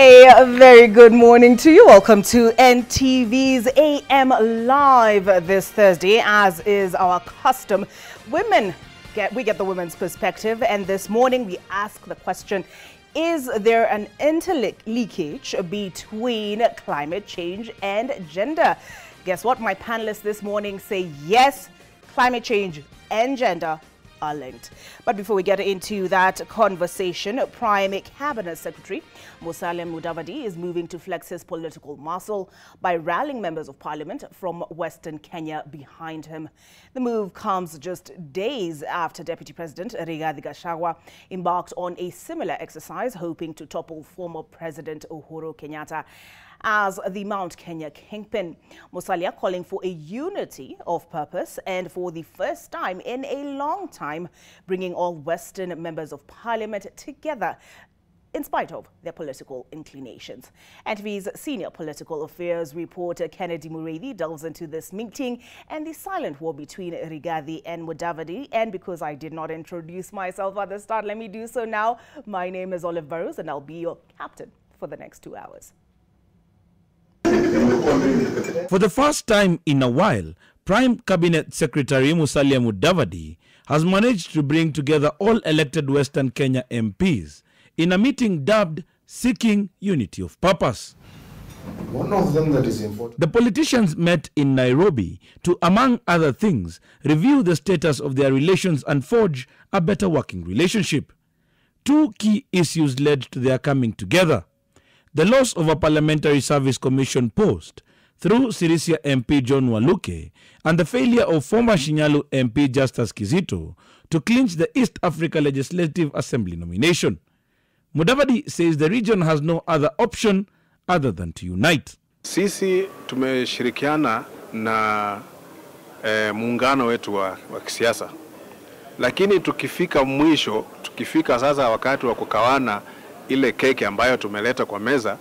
A very good morning to you. Welcome to NTV's AM Live this Thursday. As is our custom, we get the women's perspective, and this morning we ask the question, is there an interleakage between climate change and gender? Guess what? My panelists this morning say yes, climate change and gender are linked. But before we get into that conversation, Prime Cabinet Secretary Musalia Mudavadi is moving to flex his political muscle by rallying members of parliament from Western Kenya behind him. The move comes just days after Deputy President Rigathi Gachagua embarked on a similar exercise, hoping to topple former President Uhuru Kenyatta as the Mount Kenya kingpin. Musalia calling for a unity of purpose and for the first time in a long time bringing all Western members of parliament together in spite of their political inclinations. NTV's senior political affairs reporter Kennedy Mureithi delves into this meeting and the silent war between Rigathi and Mudavadi. And because I did not introduce myself at the start, let me do so now. My name is Olive Burrows and I'll be your captain for the next 2 hours. For the first time in a while, Prime Cabinet Secretary Musalia Mudavadi has managed to bring together all elected Western Kenya MPs in a meeting dubbed Seeking Unity of Purpose. One of them that is important. The politicians met in Nairobi to, among other things, review the status of their relations and forge a better working relationship. Two key issues led to their coming together: the loss of a Parliamentary Service Commission post through Sirisia MP John Waluke and the failure of former Shinyalu MP Justus Kizito to clinch the East Africa Legislative Assembly nomination. Mudavadi says the region has no other option other than to unite. Sisi tumeshirikiana na muungano wetu wa kisiasa, lakini tukifika mwisho, tukifika sasa wakati wa kukawana ile keki ambayo tumeleta kwa meza,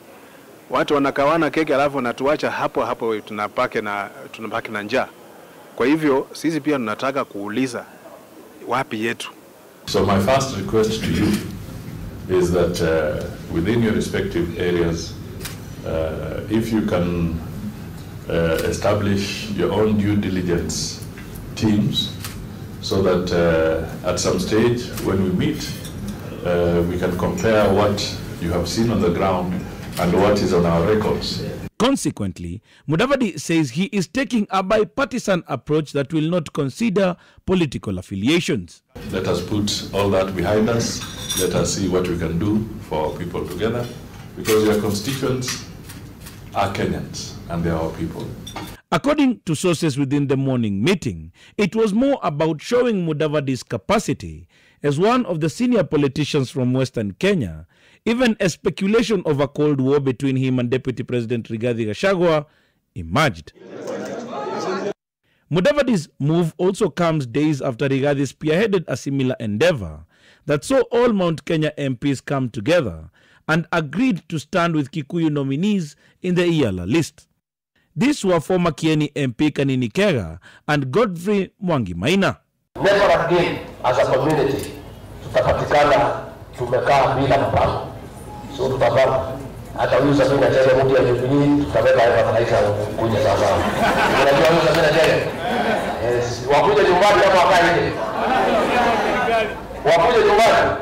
watu wanakawana keki alafu wanatuacha hapo tunabaki na njaa. Kwa hivyo sisi pia tunataka kuuliza wapi yetu. So my first request to you is that within your respective areas, if you can establish your own due diligence teams, so that at some stage when we meet, we can compare what you have seen on the ground and what is on our records. Consequently, Mudavadi says he is taking a bipartisan approach that will not consider political affiliations. Let us put all that behind us. Let us see what we can do for people together, because your constituents are Kenyans and they are our people. According to sources within the morning meeting, it was more about showing Mudavadi's capacity as one of the senior politicians from Western Kenya. Even a speculation of a cold war between him and Deputy President Rigathi Gachagua emerged. Mudavadi's move also comes days after Rigathi spearheaded a similar endeavor that saw all Mount Kenya MPs come together and agreed to stand with Kikuyu nominees in the Iyala list. These were former Kieni MP Kanini Kega and Godfrey Mwangi Maina. Never again as a community tutapatikana tumekaa bila mpango. So tutapanga hata huyu Sabina Chege mtu ya Jubilee tutaweka hapa maisha kuja sasa. Unajua huyu Sabina Chege wakuja nyumbani kama wakaje. Wakuja nyumbani.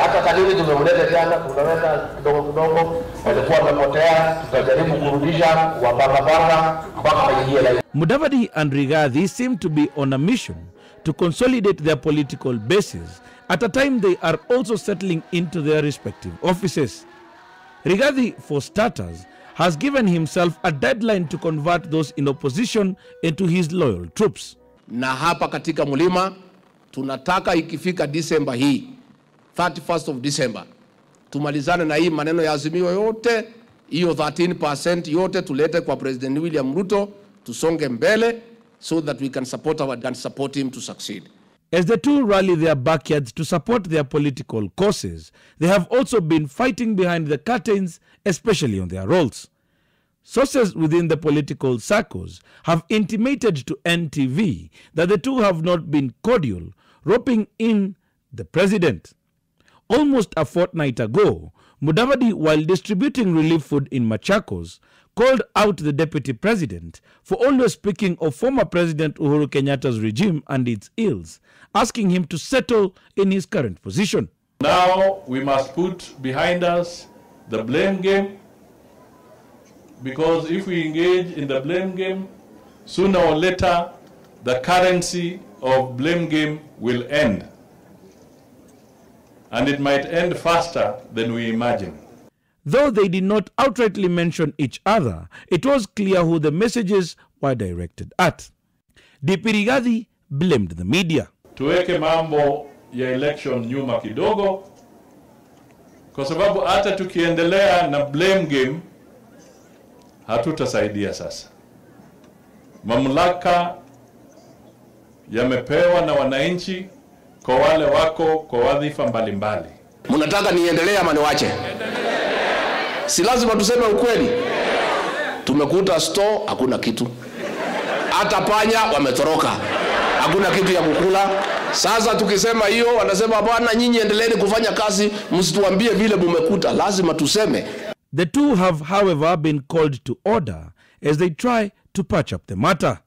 Hata kadiri tumemleta jana tunaweka kidogo walikuwa wamepotea, tutajaribu kurudisha wapanga mpaka ingie la. Mudavadi and Rigathi seem to be on a mission to consolidate their political bases at a time they are also settling into their respective offices. Rigathi, for starters, has given himself a deadline to convert those in opposition into his loyal troops. Na hapa katika Mulima tunataka ikifika December hii, 31st of December, tumalizane na hii maneno ya azimio yote, hiyo 13% yote tulete kwa President William Ruto, tusonge mbele so that we can support him to succeed. As the two rally their backyards to support their political causes, they have also been fighting behind the curtains, especially on their roles. Sources within the political circles have intimated to NTV that the two have not been cordial, roping in the president. Almost a fortnight ago, Mudavadi, while distributing relief food in Machakos, called out the deputy president for always speaking of former President Uhuru Kenyatta's regime and its ills, asking him to settle in his current position. Now we must put behind us the blame game, because if we engage in the blame game, sooner or later the currency of blame game will end. And it might end faster than we imagine. Though they did not outrightly mention each other, it was clear who the messages were directed at. DP Rigathi blamed the media. Tuweke mambo ya election nyuma kidogo, kwa sababu hata tukiendelea na blame game hatutasaidia sasa. Mamlaka yamepewa na wananchi kwa wale wako kwa wadhifa mbalimbali. Mnataka niendelee ama niwache? Si lazima tuseme ukweli. Tumekuta store hakuna kitu. Hata panya wametoroka. Hakuna kitu ya kukula. Sasa tukisema hiyo wanasema bwana nyinyi endeleeni kufanya kazi, msituambie vile mmekuta. Lazima tuseme. The two have, however, been called to order as they try to patch up the matter.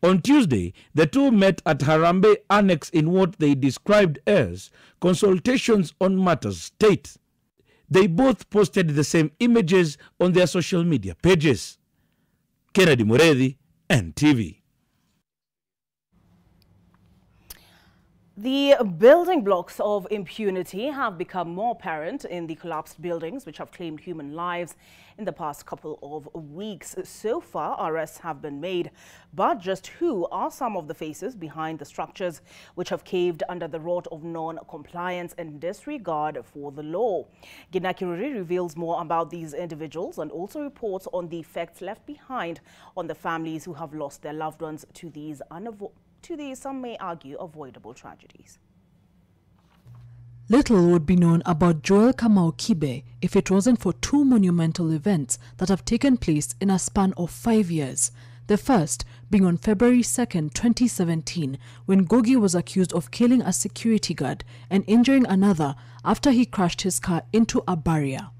On Tuesday, the two met at Harambee Annex in what they described as consultations on matters state. They both posted the same images on their social media pages. Kennedy Muredi, NTV. The building blocks of impunity have become more apparent in the collapsed buildings which have claimed human lives in the past couple of weeks. So far, arrests have been made, but just who are some of the faces behind the structures which have caved under the rot of non-compliance and disregard for the law? Ginaki Ruri reveals more about these individuals and also reports on the effects left behind on the families who have lost their loved ones to these some may argue, avoidable tragedies. Little would be known about Joel Kamau Kibe if it wasn't for two monumental events that have taken place in a span of 5 years. The first being on February 2nd, 2017, when Gogi was accused of killing a security guard and injuring another after he crashed his car into a barrier.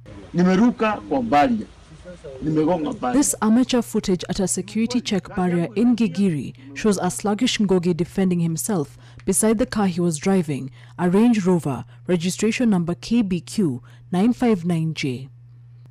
This amateur footage at a security check barrier in Gigiri shows a sluggish Ngogi defending himself beside the car he was driving, a Range Rover, registration number KBQ 959J.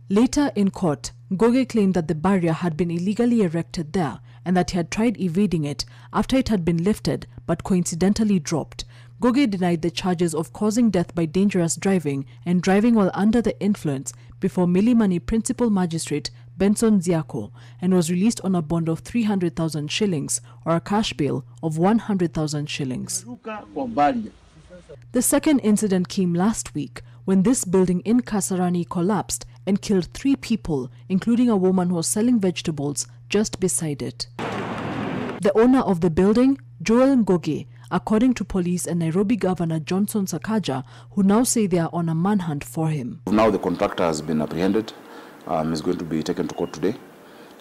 Later in court, Ngogi claimed that the barrier had been illegally erected there and that he had tried evading it after it had been lifted but coincidentally dropped. Ngogi denied the charges of causing death by dangerous driving and driving while under the influence before Milimani Principal Magistrate Benson Ziako and was released on a bond of 300,000 shillings or a cash bail of 100,000 shillings. The second incident came last week when this building in Kasarani collapsed and killed 3 people, including a woman who was selling vegetables just beside it. The owner of the building, Joel Ngogi, according to police and Nairobi Governor Johnson Sakaja, who now say they are on a manhunt for him. Now the contractor has been apprehended. He's going to be taken to court today.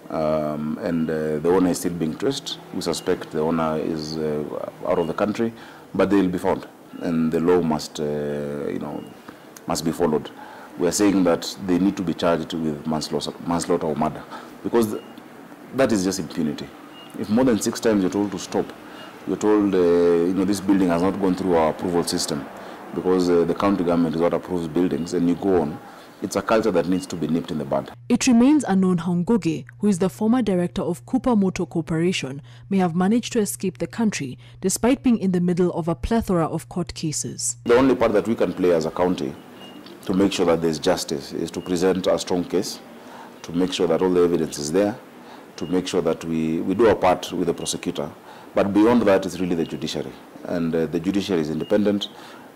The owner is still being traced. We suspect the owner is out of the country, but they will be found. And the law must be followed. We are saying that they need to be charged with manslaughter or murder, because that is just impunity. If more than 6 times you're told to stop, you're told, this building has not gone through our approval system because the county government is what approves buildings, and you go on, it's a culture that needs to be nipped in the bud. It remains unknown how Ngogi, who is the former director of Cooper Motor Corporation, may have managed to escape the country despite being in the middle of a plethora of court cases. The only part that we can play as a county to make sure that there's justice is to present a strong case, to make sure that all the evidence is there, to make sure that we do our part with the prosecutor. But beyond that, it's really the judiciary. And the judiciary is independent.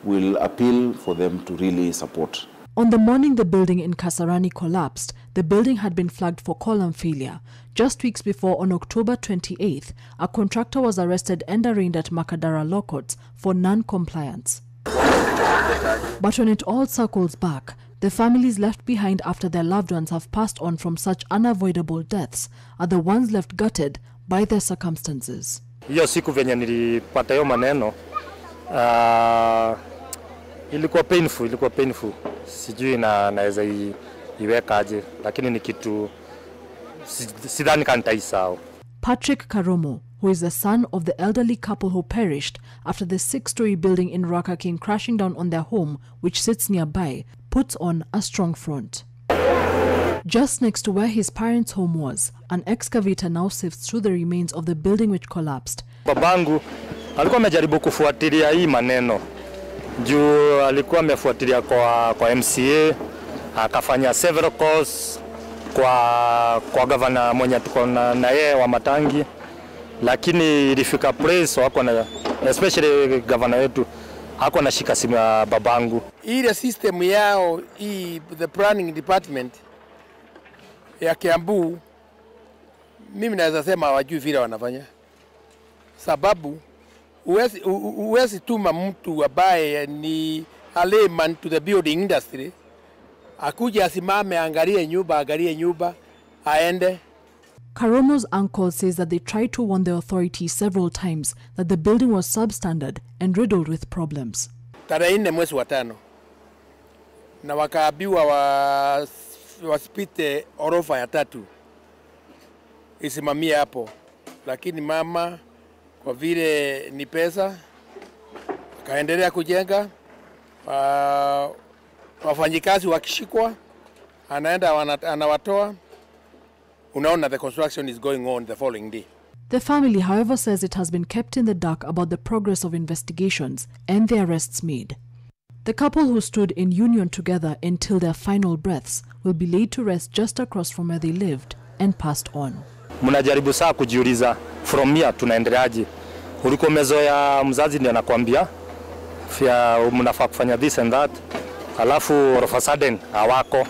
We'll appeal for them to really support. On the morning the building in Kasarani collapsed, the building had been flagged for column failure. Just weeks before, on October 28th, a contractor was arrested and arraigned at Makadara Law Courts for non-compliance. But when it all circles back, the families left behind after their loved ones have passed on from such unavoidable deaths are the ones left gutted by their circumstances. Hiyo siku venye nilipata hiyo maneno Ilikuwa painful. Sijui naweza iweka aje, lakini ni kitu sidhani kanitaisahau. Patrick Karomo, who is the son of the elderly couple who perished after the 6-story building in Raka came crashing down on their home, which sits nearby, puts on a strong front. Just next to where his parents' home was, an excavator now sifts through the remains of the building which collapsed. Babangu alikuwa amejaribu kufuatilia hii maneno. Juu alikuwa amefuatilia kwa MCA, akafanya several calls kwa governor mwenye tuko na yeye wa Matangi, lakini ilifika place wako na especially governor wetu hako na shika simu ya babangu. Ile system yao the planning department ya Kiambu, mimi naweza sema hawajui vile wanafanya, sababu uwezi tuma mtu ambaye ni a layman to the building industry akuja asimame angalie nyumba aende. Karomo's uncle says that they tried to warn the authorities several times that the building was substandard and riddled with problems. Tarehe 4 mwezi wa 5 na wakaambiwa wasipite orofa ya 3 isimamie hapo, lakini mama kwa vile ni pesa kaendelea kujenga. Wafanyikazi wakishikwa anaenda anawatoa. Unaona, the construction is going on the following day. The family, however, says it has been kept in the dark about the progress of investigations and the arrests made. The couple who stood in union together until their final breaths will be laid to rest just across from where they lived and passed on. Mnajaribu saa kujiuliza from here tunaendeleaje? Uliko mezoea mzazi ndiye anakuambia mnafaa kufanya this and that, alafu all of a sudden hawako.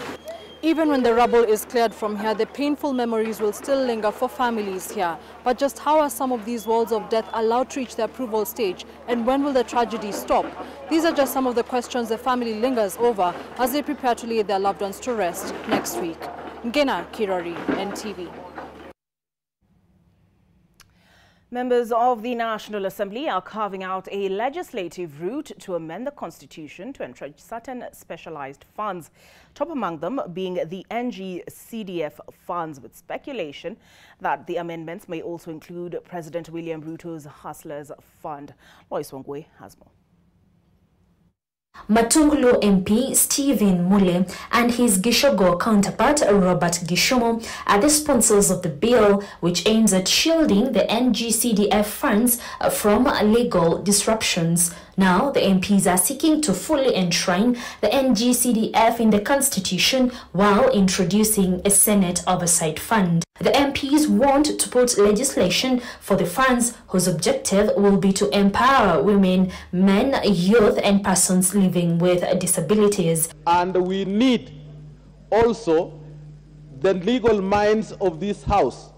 Even when the rubble is cleared from here, the painful memories will still linger for families here. But just how are some of these walls of death allowed to reach the approval stage, and when will the tragedy stop? These are just some of the questions the family lingers over as they prepare to lay their loved ones to rest next week. Ngena Kirori, NTV. Members of the National Assembly are carving out a legislative route to amend the Constitution to entrench certain specialized funds, top among them being the NG-CDF funds, with speculation that the amendments may also include President William Ruto's Hustlers Fund. Lois Wangwe has more. Matungulu MP Stephen Mule and his Gishogo counterpart Robert Gishomo are the sponsors of the bill, which aims at shielding the NG-CDF funds from legal disruptions. Now, the MPs are seeking to fully enshrine the NG-CDF in the Constitution while introducing a Senate Oversight Fund. The MPs want to put legislation for the funds whose objective will be to empower women, men, youth, and persons living with disabilities. And we need also the legal minds of this House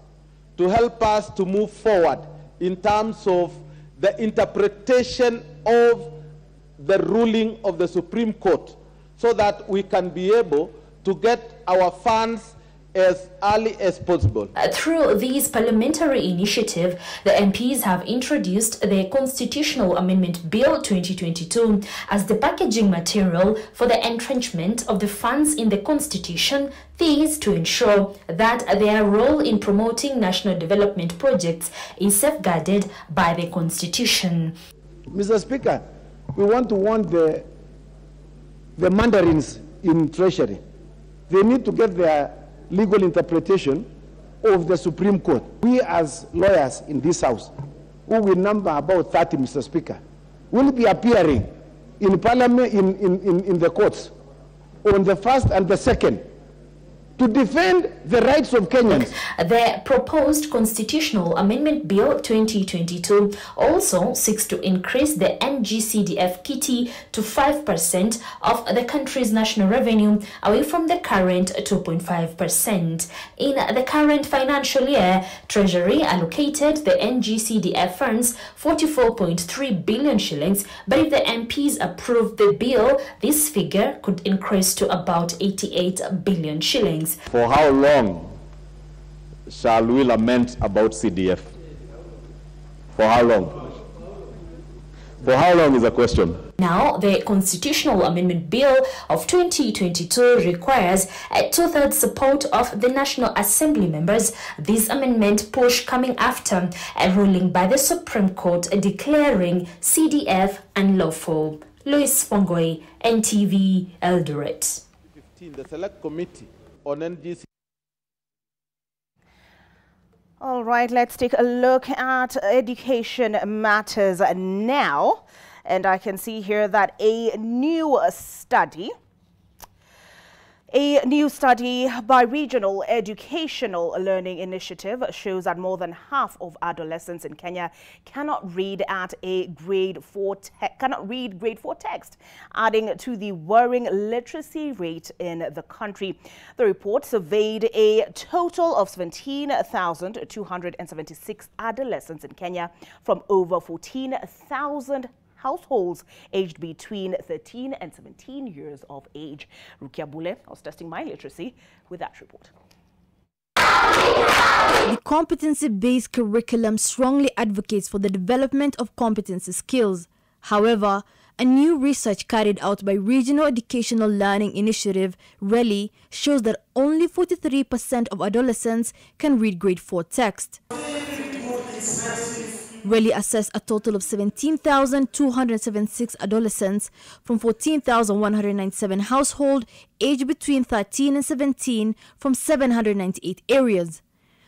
to help us to move forward in terms of the interpretation of the ruling of the Supreme Court, so that we can be able to get our funds as early as possible. Through this parliamentary initiative, the MPs have introduced the Constitutional Amendment Bill 2022 as the packaging material for the entrenchment of the funds in the Constitution, this to ensure that their role in promoting national development projects is safeguarded by the Constitution. Mr. Speaker, we want to warn the mandarins in Treasury. They need to get their legal interpretation of the Supreme Court. We as lawyers in this House, who will number about 30, Mr. Speaker, will be appearing in Parliament, in the courts on the 1st and the 2nd to defend the rights of Kenyans. The proposed Constitutional Amendment Bill 2022 also seeks to increase the NG-CDF kitty to 5% of the country's national revenue, away from the current 2.5%. In the current financial year, Treasury allocated the NG-CDF funds 44.3 billion shillings, but if the MPs approve the bill, this figure could increase to about 88 billion shillings. For how long shall we lament about CDF? For how long? For how long is the question? Now, the Constitutional Amendment Bill of 2022 requires a two-thirds support of the National Assembly members. This amendment push coming after a ruling by the Supreme Court declaring CDF unlawful. Louis Fongoi, NTV, Eldoret. 15, the Select Committee on NGC. All right, let's take a look at education matters now. And I can see here that a new study by Regional Educational Learning Initiative shows that more than half of adolescents in Kenya cannot read at a grade 4 text, adding to the worrying literacy rate in the country. The report surveyed a total of 17,276 adolescents in Kenya from over 14,000 households aged between 13 and 17 years of age. Rukia Bule was testing my literacy with that report. The competency-based curriculum strongly advocates for the development of competency skills. However, a new research carried out by Regional Educational Learning Initiative, RELI, shows that only 43% of adolescents can read grade 4 text. RELI assessed a total of 17,276 adolescents from 14,197 households aged between 13 and 17 from 798 areas.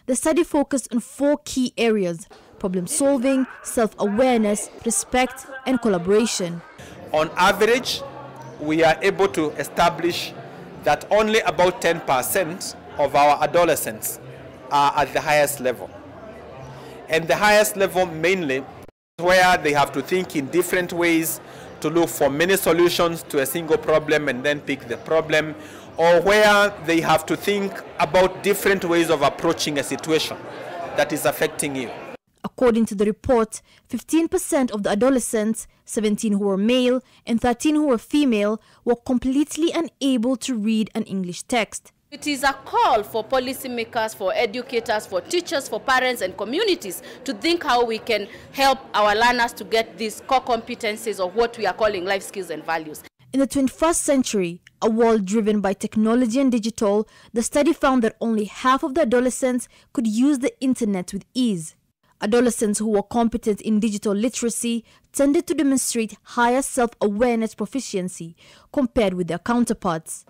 The study focused on 4 key areas: problem solving, self-awareness, respect, and collaboration. On average, we are able to establish that only about 10% of our adolescents are at the highest level. And the highest level mainly where they have to think in different ways to look for many solutions to a single problem and then pick the problem, or where they have to think about different ways of approaching a situation that is affecting you. According to the report, 15% of the adolescents, 17 who were male and 13 who were female, were completely unable to read an English text. It is a call for policymakers, for educators, for teachers, for parents and communities to think how we can help our learners to get these core competencies of what we are calling life skills and values. In the 21st century, a world driven by technology and digital, the study found that only half of the adolescents could use the internet with ease. Adolescents who were competent in digital literacy tended to demonstrate higher self-awareness proficiency compared with their counterparts.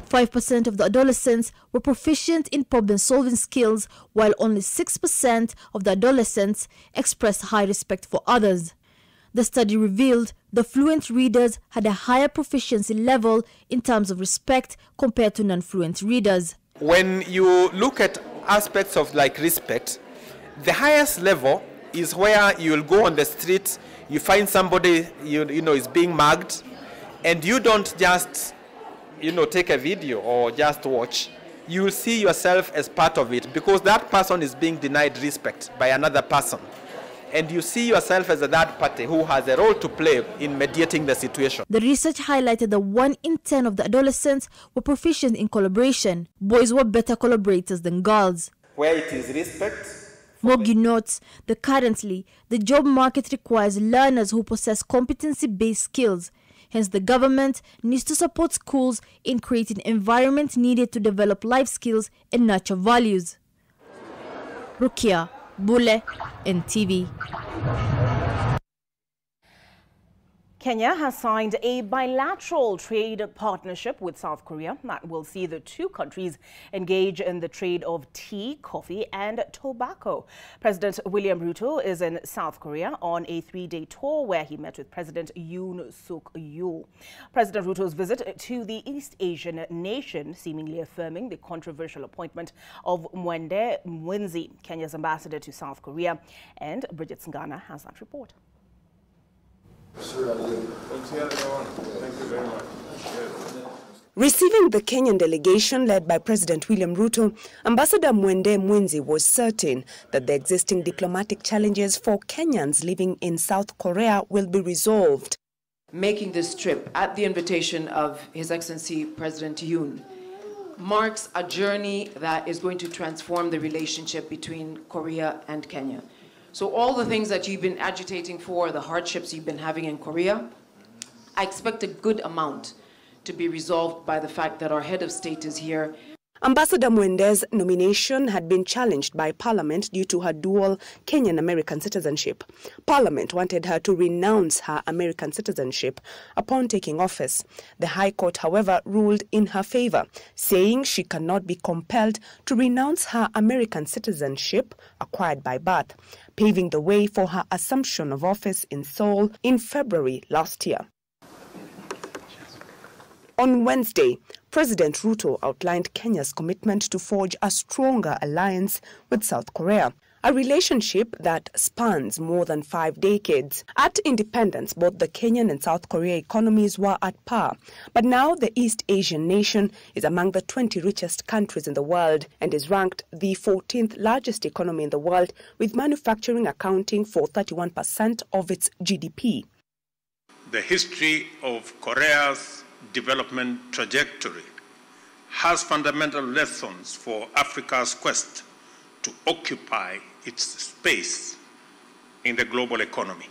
5% of the adolescents were proficient in problem-solving skills, while only 6% of the adolescents expressed high respect for others. The study revealed the fluent readers had a higher proficiency level in terms of respect compared to non-fluent readers. When you look at aspects of like respect, the highest level is where you'll go on the street, you find somebody you know is being mugged, and you don't just take a video or just watch. You see yourself as part of it because that person is being denied respect by another person. And you see yourself as a third party who has a role to play in mediating the situation. The research highlighted that 1 in 10 of the adolescents were proficient in collaboration. Boys were better collaborators than girls. Where it is respect. Mogi notes that currently the job market requires learners who possess competency-based skills. Hence, the government needs to support schools in creating environment needed to develop life skills and nurture values. Rukia Bule, NTV. Kenya has signed a bilateral trade partnership with South Korea that will see the two countries engage in the trade of tea, coffee and tobacco. President William Ruto is in South Korea on a 3-day tour where he met with President Yoon Suk Yeol. President Ruto's visit to the East Asian nation seemingly affirming the controversial appointment of Mwende Mwinzi, Kenya's ambassador to South Korea. And Bridget Singana has that report. Receiving the Kenyan delegation led by President William Ruto, Ambassador Mwende Mwinzi was certain that the existing diplomatic challenges for Kenyans living in South Korea will be resolved. Making this trip at the invitation of His Excellency President Yoon marks a journey that is going to transform the relationship between Korea and Kenya. So all the things that you've been agitating for, the hardships you've been having in Korea, I expect a good amount to be resolved by the fact that our head of state is here. Ambassador Mwende's nomination had been challenged by Parliament due to her dual Kenyan-American citizenship. Parliament wanted her to renounce her American citizenship upon taking office. The High Court, however, ruled in her favor, saying she cannot be compelled to renounce her American citizenship acquired by birth, paving the way for her assumption of office in Seoul in February last year. On Wednesday, President Ruto outlined Kenya's commitment to forge a stronger alliance with South Korea, a relationship that spans more than 5 decades. At independence, both the Kenyan and South Korea economies were at par, but now the East Asian nation is among the 20 richest countries in the world and is ranked the 14th largest economy in the world, with manufacturing accounting for 31% of its GDP. The history of Korea's development trajectory has fundamental lessons for Africa's quest to occupy its space in the global economy.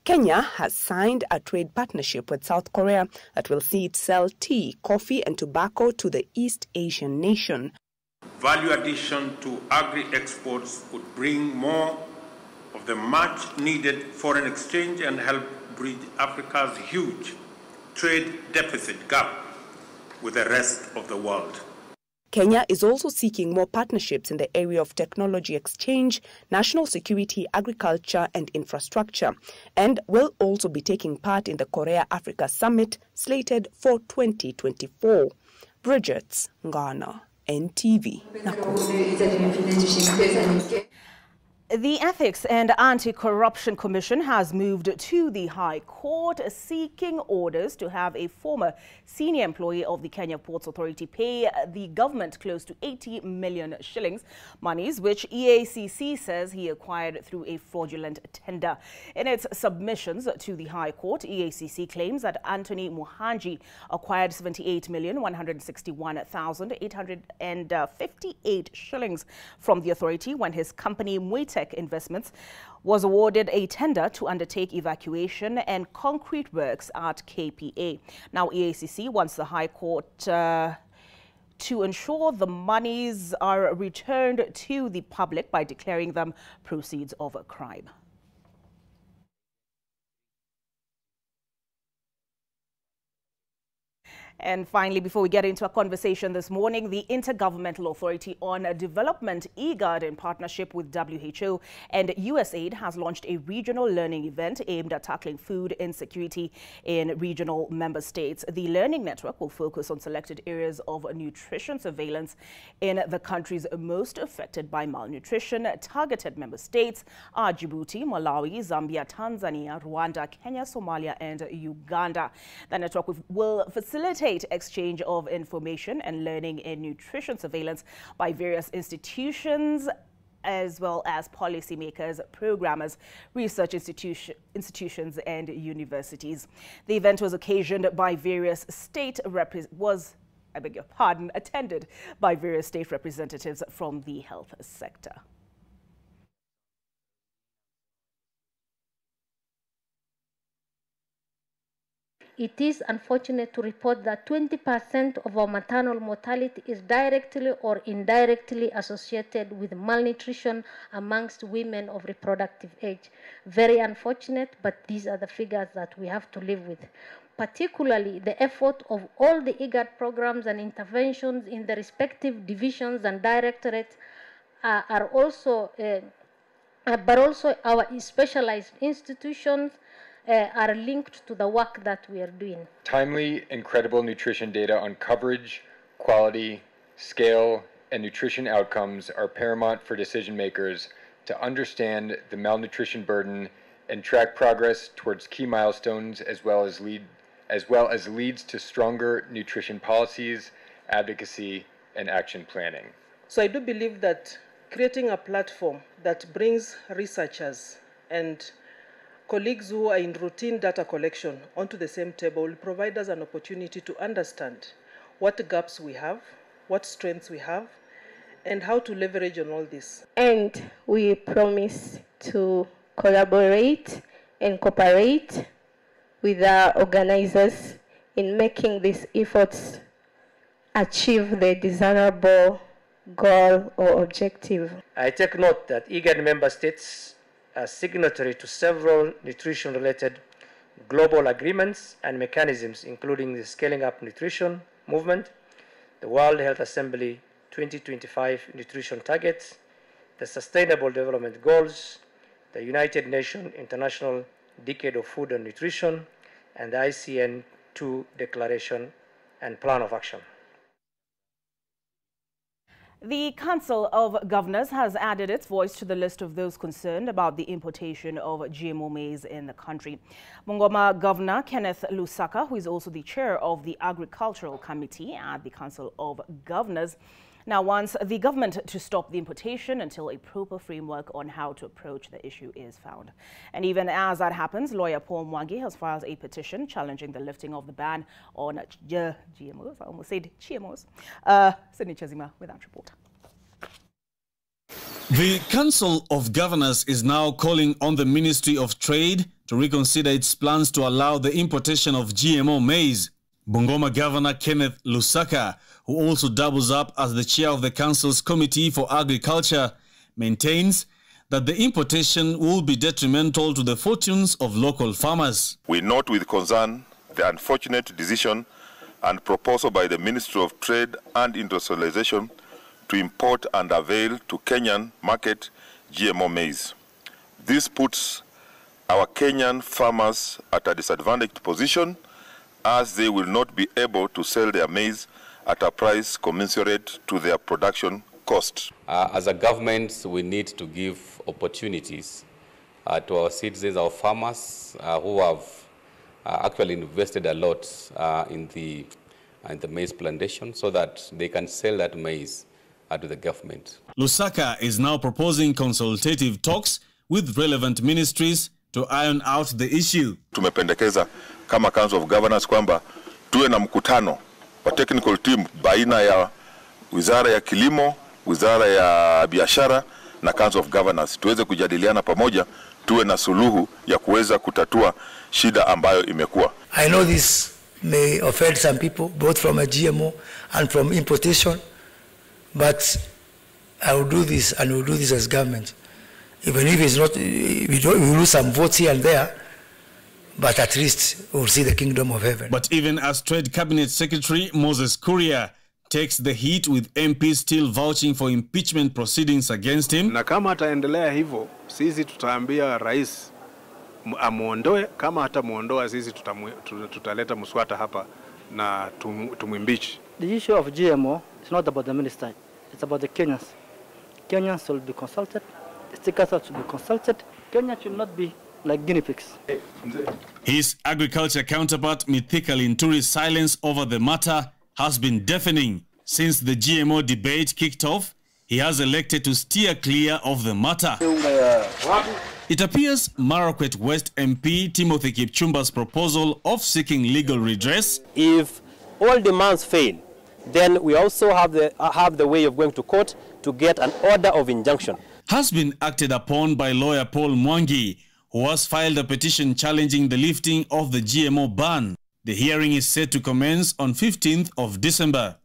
Kenya has signed a trade partnership with South Korea that will see it sell tea, coffee and tobacco to the East Asian nation. Value addition to agri-exports would bring more of the much-needed foreign exchange and help bridge Africa's huge trade deficit gap with the rest of the world. Kenya is also seeking more partnerships in the area of technology exchange, national security, agriculture and infrastructure, and will also be taking part in the Korea-Africa Summit slated for 2024. Bridget Ngana, NTV. The Ethics and Anti-Corruption Commission has moved to the High Court seeking orders to have a former senior employee of the Kenya Ports Authority pay the government close to 80 million shillings, monies which EACC says he acquired through a fraudulent tender. In its submissions to the High Court, EACC claims that Anthony Muhanji acquired 78,161,858 shillings from the authority when his company Muitech Investments was awarded a tender to undertake evacuation and concrete works at KPA. Now, EACC wants the High Court to ensure the monies are returned to the public by declaring them proceeds of a crime. And finally, before we get into a conversation this morning, the Intergovernmental Authority on Development, IGAD, in partnership with WHO and USAID, has launched a regional learning event aimed at tackling food insecurity in regional member states. The learning network will focus on selected areas of nutrition surveillance in the countries most affected by malnutrition. Targeted member states are Djibouti, Malawi, Zambia, Tanzania, Rwanda, Kenya, Somalia, and Uganda. The network will facilitate exchange of information and learning in nutrition surveillance by various institutions as well as policymakers, programmers, research institutions and universities. The event was occasioned by various attended by various state representatives from the health sector. It is unfortunate to report that 20% of our maternal mortality is directly or indirectly associated with malnutrition amongst women of reproductive age. Very unfortunate, but these are the figures that we have to live with. Particularly, the effort of all the IGAD programs and interventions in the respective divisions and directorates are also, but also our specialized institutions are linked to the work that we are doing. Timely and credible nutrition data on coverage, quality, scale, and nutrition outcomes are paramount for decision makers to understand the malnutrition burden and track progress towards key milestones, as well as leads to stronger nutrition policies, advocacy, and action planning. So I do believe that creating a platform that brings researchers and colleagues who are in routine data collection onto the same table will provide us an opportunity to understand what gaps we have, what strengths we have, and how to leverage on all this. And we promise to collaborate and cooperate with our organizers in making these efforts achieve the desirable goal or objective. I take note that IGAD member states are signatory to several nutrition-related global agreements and mechanisms, including the Scaling Up Nutrition Movement, the World Health Assembly 2025 nutrition targets, the Sustainable Development Goals, the United Nations International Decade of Food and Nutrition, and the ICN 2 Declaration and Plan of Action. The Council of Governors has added its voice to the list of those concerned about the importation of GMO maize in the country. Bungoma Governor Kenneth Lusaka, who is also the chair of the Agricultural Committee at the Council of Governors, now wants the government to stop the importation until a proper framework on how to approach the issue is found. And even as that happens, lawyer Paul Mwangi has filed a petition challenging the lifting of the ban on GMOs. I almost said GMOs. Sydney Chazima with that report. The Council of Governors is now calling on the Ministry of Trade to reconsider its plans to allow the importation of GMO maize. Bungoma Governor Kenneth Lusaka, who also doubles up as the chair of the Council's Committee for Agriculture, maintains that the importation will be detrimental to the fortunes of local farmers. We note with concern the unfortunate decision and proposal by the Ministry of Trade and Industrialization to import and avail to Kenyan market GMO maize. This puts our Kenyan farmers at a disadvantaged position, as they will not be able to sell their maize at a price commensurate to their production cost. As a government, we need to give opportunities to our citizens, our farmers who have actually invested a lot in the maize plantation, so that they can sell that maize to the government. Lusaka is now proposing consultative talks with relevant ministries to iron out the issue. Tumependekeza kama Council of Governors kwamba tuwe na mkutano wa technical team baina ya Wizara ya Kilimo, Wizara ya Biashara na Council of Governors, tuweze kujadiliana pamoja, tuwe na suluhu ya kuweza kutatua shida ambayo imekuwa. I know this may offend some people, both from a GMO and from importation, but I will do this, and we will do this as government. Even if it's not, we lose some votes here and there, but at least we'll see the kingdom of heaven. But even as Trade Cabinet Secretary Moses Kuria takes the heat, with MPs still vouching for impeachment proceedings against him. Na kama ataendelea hivyo, sisi tutaambia rais amuondoe. Kama hatamuondoa, sisi tutaleta muswata hapa na tumwimpeach. The issue of GMO is not about the minister, it's about the Kenyans. Kenyans will be consulted, the stakeholders should be consulted. Kenya should not be like guinea pigs. His agriculture counterpart Mithika Linturi's silence over the matter has been deafening. Since the GMO debate kicked off, he has elected to steer clear of the matter. It appears Marakwet West MP Timothy Kipchumba's proposal of seeking legal redress, if all demands fail, then we also have the way of going to court to get an order of injunction, has been acted upon by lawyer Paul Mwangi, who has filed a petition challenging the lifting of the GMO ban. The hearing is set to commence on 15th of December.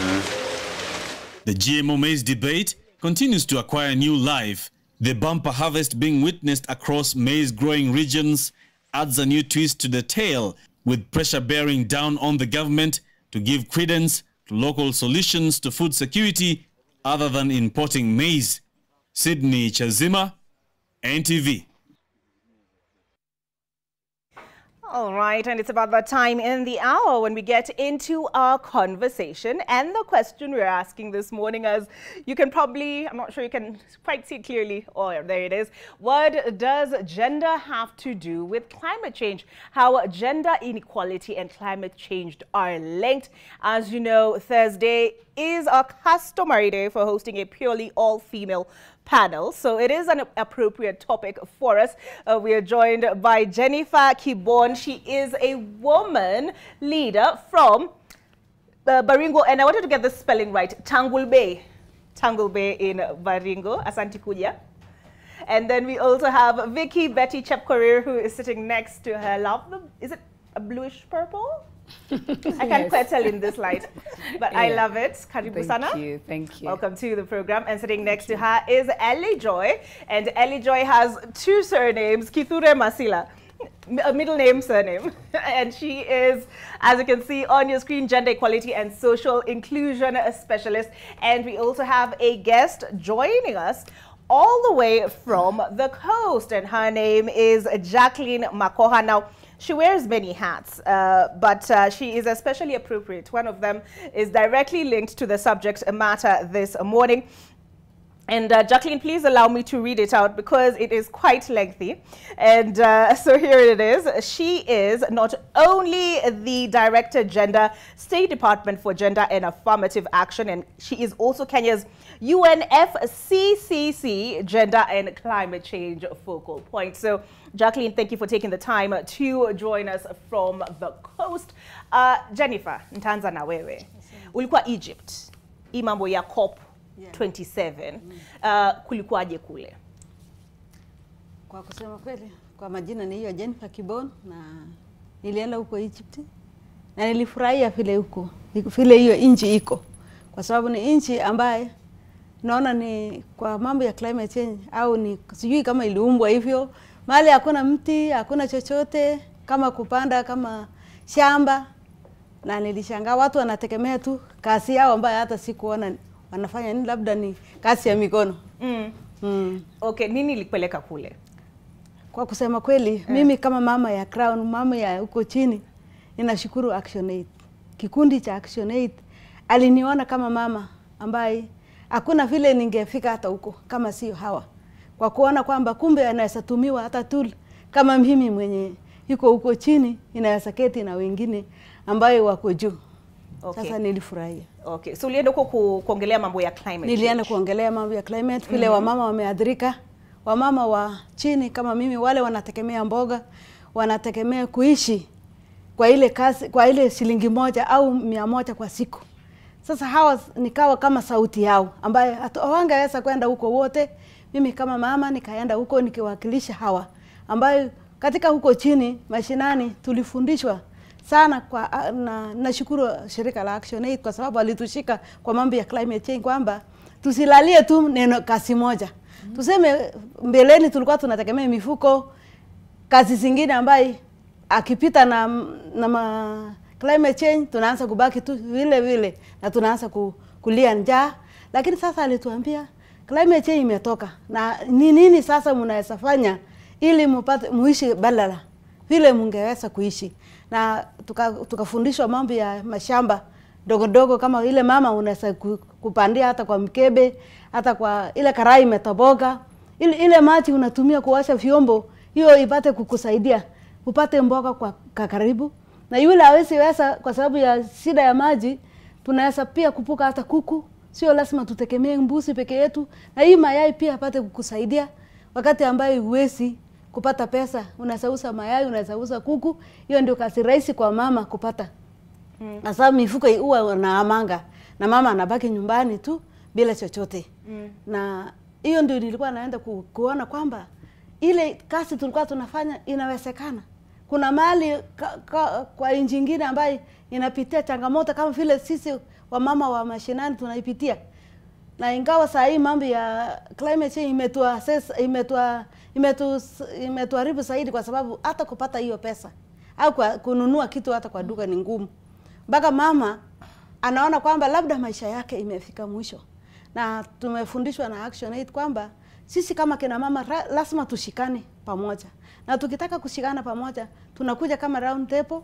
The GMO maize debate continues to acquire new life. The bumper harvest being witnessed across maize-growing regions adds a new twist to the tale, with pressure bearing down on the government to give credence to local solutions to food security other than importing maize. Sydney Chazima, NTV. All right, and it's about that time in the hour when we get into our conversation. And the question we're asking this morning, as you can probably, I'm not sure you can quite see it clearly. Oh, there it is. What does gender have to do with climate change? How gender inequality and climate change are linked. As you know, Thursday is a customary day for hosting a purely all-female panel, so it is an appropriate topic for us. We are joined by Jennifer Kibon. She is a woman leader from Baringo, and I wanted to get the spelling right, Tangulbe in Baringo, Asante Kuja. And then we also have Vicky Betty Chepkorir, who is sitting next to her. Is it a bluish purple. I can't quite tell in this light, but I love it. Karibu sana. Thank you. Welcome to the program. And sitting next to her is Ellie Joy. And Ellie Joy has 2 surnames, Kithure Masila. A middle name, surname. And she is, as you can see on your screen, gender equality and social inclusion specialist. And we also have a guest joining us all the way from the coast. And her name is Jacqueline Makoha. Now, she wears many hats, but she is especially appropriate. One of them is directly linked to the subject matter this morning. And Jacqueline, please allow me to read it out because it is quite lengthy. And so here it is. She is not only the Director Gender, State Department for Gender and Affirmative Action, and she is also Kenya's UNFCCC Gender and Climate Change Focal Point. So Jacqueline, thank you for taking the time to join us from the coast. Jennifer, nitaanza na wewe. Ulikuwa Egypt. Hii mambo ya COP 27. Kulikuwaje kule? Kwa kusema kweli, kwa majina ni hiyo Jennifer Kibon, na nilienda huko Egypt. Na nilifurahia vile hiyo nchi iko. Kwa sababu ni nchi ambaye naona ni kwa mambo ya climate change au ni sijui kama iliumbwa hivyo. Mahali hakuna mti, hakuna chochote kama kupanda kama shamba. Na nilishangaa watu wanategemea tu kazi yao ambayo hata sikuona wanafanya nini, labda ni kazi ya mikono. Okay, nini ilikupeleka kule? Kwa kusema kweli, mimi kama mama ya Crown, mama ya huko chini, ninashukuru ActionAid. Kikundi cha ActionAid aliniona kama mama ambaye hakuna vile ningefika hata huko kama sio hawa. Kwa kuona kwamba kumbe anaweza tumiwa hata tool kama mimi mwenye yuko huko chini inaweza keti na wengine ambayo wako juu. Okay. Sasa nilifurahia. Okay. So ulienda huko kuongelea mambo ya climate change. Nilienda kuongelea mambo ya climate, vile wamama wameadhirika. Wamama wa chini kama mimi, wale wanategemea mboga, wanategemea kuishi kwa ile kazi, kwa ile shilingi 1 au 100 kwa siku. Sasa hawa nikawa kama sauti yao ambaye hawangeweza kwenda huko wote. Mimi kama mama nikaenda huko nikiwakilisha hawa ambayo katika huko chini mashinani tulifundishwa sana kwa nashukuru shirika la ActionAid kwa sababu alitushika kwa mambo ya climate change kwamba tusilalie tu neno kasi moja. Tuseme mbeleni tulikuwa tunategemea mifuko, kazi zingine ambayo akipita na climate change tunaanza kubaki tu vile na tunaanza kulia njaa. Lakini sasa alituambia climate change imetoka na nini sasa mnaweza fanya ili muishi badala vile mungeweza kuishi. Na tukafundishwa mambo ya mashamba dogo kama ile mama unaweza kupandia hata kwa mkebe, hata kwa ile karai imetoboka. Ile maji unatumia kuosha vyombo, hiyo ipate kukusaidia upate mboga kwa karibu. Na yule hawezi kwa sababu ya shida ya maji, tunaweza pia kupuka hata kuku. Sio lazima tutegemee mbuzi peke yetu. Na hii mayai pia apate kukusaidia wakati ambayo huwezi kupata pesa, unaweza uza mayai, unaweza uza kuku. Hiyo ndio kazi rahisi kwa mama kupata. Sasa mifuko huwa na amanga na mama anabaki nyumbani tu bila chochote. Na hiyo ndio nilikuwa naenda kuona kwamba ile kazi tulikuwa tunafanya inawezekana. Kuna mahali kwa nchi nyingine ambayo inapitia changamoto kama vile sisi wamama wa mashinani tunaipitia. Na ingawa saa hii mambo ya climate change imetuharibu zaidi kwa sababu hata kupata hiyo pesa au kununua kitu hata kwa duka ni ngumu. Mpaka mama anaona kwamba labda maisha yake imefika mwisho. Na tumefundishwa na ActionAid kwamba sisi kama kina mama lazima tushikane pamoja. Na tukitaka kushikana pamoja, tunakuja kama round table,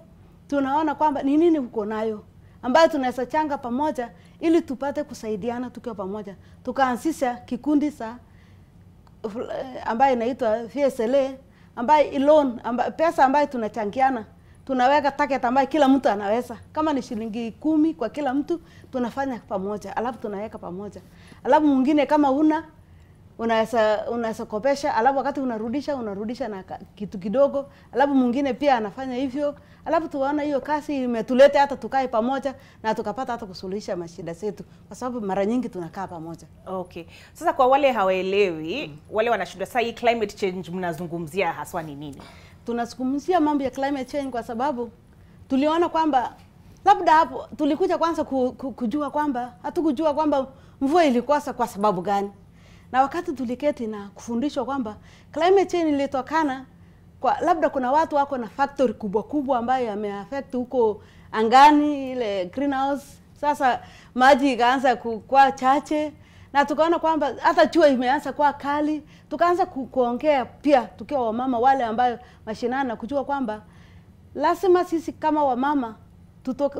tunaona kwamba ni nini uko nayo ambayo tunaweza changa pamoja ili tupate kusaidiana tukiwa pamoja. Tukaanzisha kikundi ambayo inaitwa VSLA ambayo loan pesa ambayo tunachangiana. Tunaweka target ambayo kila mtu anaweza. Kama ni shilingi 10 kwa kila mtu tunafanya pamoja. Alafu tunaweka pamoja. Alafu mwingine kama unaweza kopesha, alafu wakati unarudisha na kitu kidogo, alafu mwingine pia anafanya hivyo. Alafu tuwaona hiyo kazi imetuleta hata tukae pamoja na tukapata hata kusuluhisha mashida zetu kwa sababu mara nyingi tunakaa pamoja. Okay. Sasa kwa wale hawaelewi, wale wanashindwa climate change mnazungumzia haswa ni nini? Tunazungumzia mambo ya climate change kwa sababu tuliona kwamba labda hapo tulikuja kwanza kujua kwamba hatukujua kwamba mvua ilikosa kwa sababu gani. Na wakati tuliketi na kufundishwa kwamba climate change ilitokana kwa labda kuna watu wako na factory kubwa ambayo yameaffect huko angani ile greenhouse. Sasa maji ikaanza kuwa chache na tukaona kwamba hata jua imeanza kuwa kali. Tukaanza kuongea pia tukiwa wamama wale ambayo mashinani na kujua kwamba lazima sisi kama wamama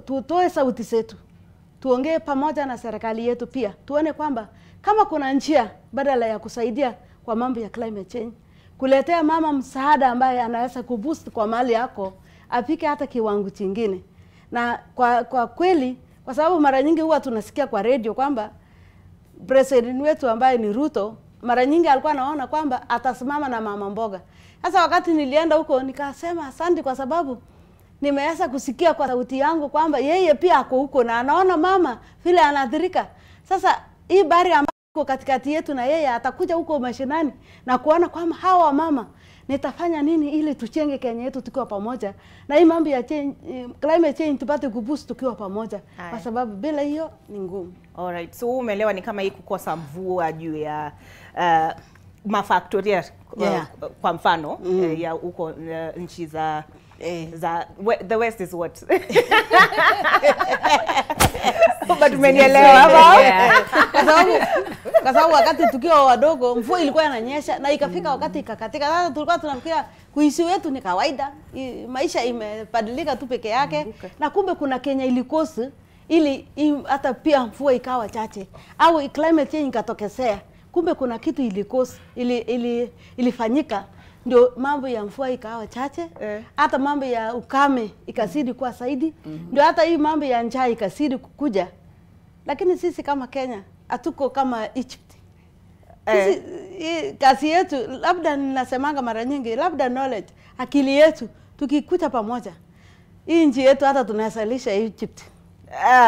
tutoe sauti zetu. Tuongee pamoja na serikali yetu pia. Tuone kwamba kama kuna njia badala ya kusaidia kwa mambo ya climate change, kuletea mama msaada ambaye anaweza kuboost kwa mali yako, afike hata kiwango kingine. Na kwa kweli, kwa sababu mara nyingi huwa tunasikia kwa radio kwamba president wetu ambaye ni Ruto, mara nyingi alikuwa anaona kwamba atasimama na mama mboga. Sasa wakati nilienda huko nikasema asante kwa sababu nimeweza kusikia kwa sauti yangu kwamba yeye pia ako huko na anaona mama vile anaathirika. Sasa hii bari ambako katikati yetu na yeye atakuja huko mashinani na kuona kwamba hawa mama nitafanya nini ili tuchenge Kenya yetu tukiwa pamoja na hii mambo ya climate change tupate kuboost tukiwa pamoja. Kwa sababu bila hiyo ni ngumu. Alright, so umeelewa ni kama hii kukosa mvua juu ya mafaktoria kwa mfano ya huko nchi za the West is what? But umenielewa kwa sababu wakati tukiwa wadogo mvua ilikuwa inanyesha na ikafika wakati ikakatika. Sasa tulikuwa tunafikiria kuishi wetu ni kawaida, maisha imebadilika tu peke yake. Na kumbe kuna Kenya ilikosa ili hata pia mvua ikawa chache au climate change ikatokezea. Kumbe kuna kitu ilikosa ilifanyika ndio mambo ya mvua ikawa chache, hata mambo ya ukame ikazidi kuwa zaidi, ndio hata hii mambo ya njaa ikazidi kukuja. Lakini sisi kama Kenya hatuko kama Egypt. Sisi kazi yetu labda ninasemanga mara nyingi labda knowledge, akili yetu tukikuta pamoja hii nchi yetu hata tunasalisha Egypt.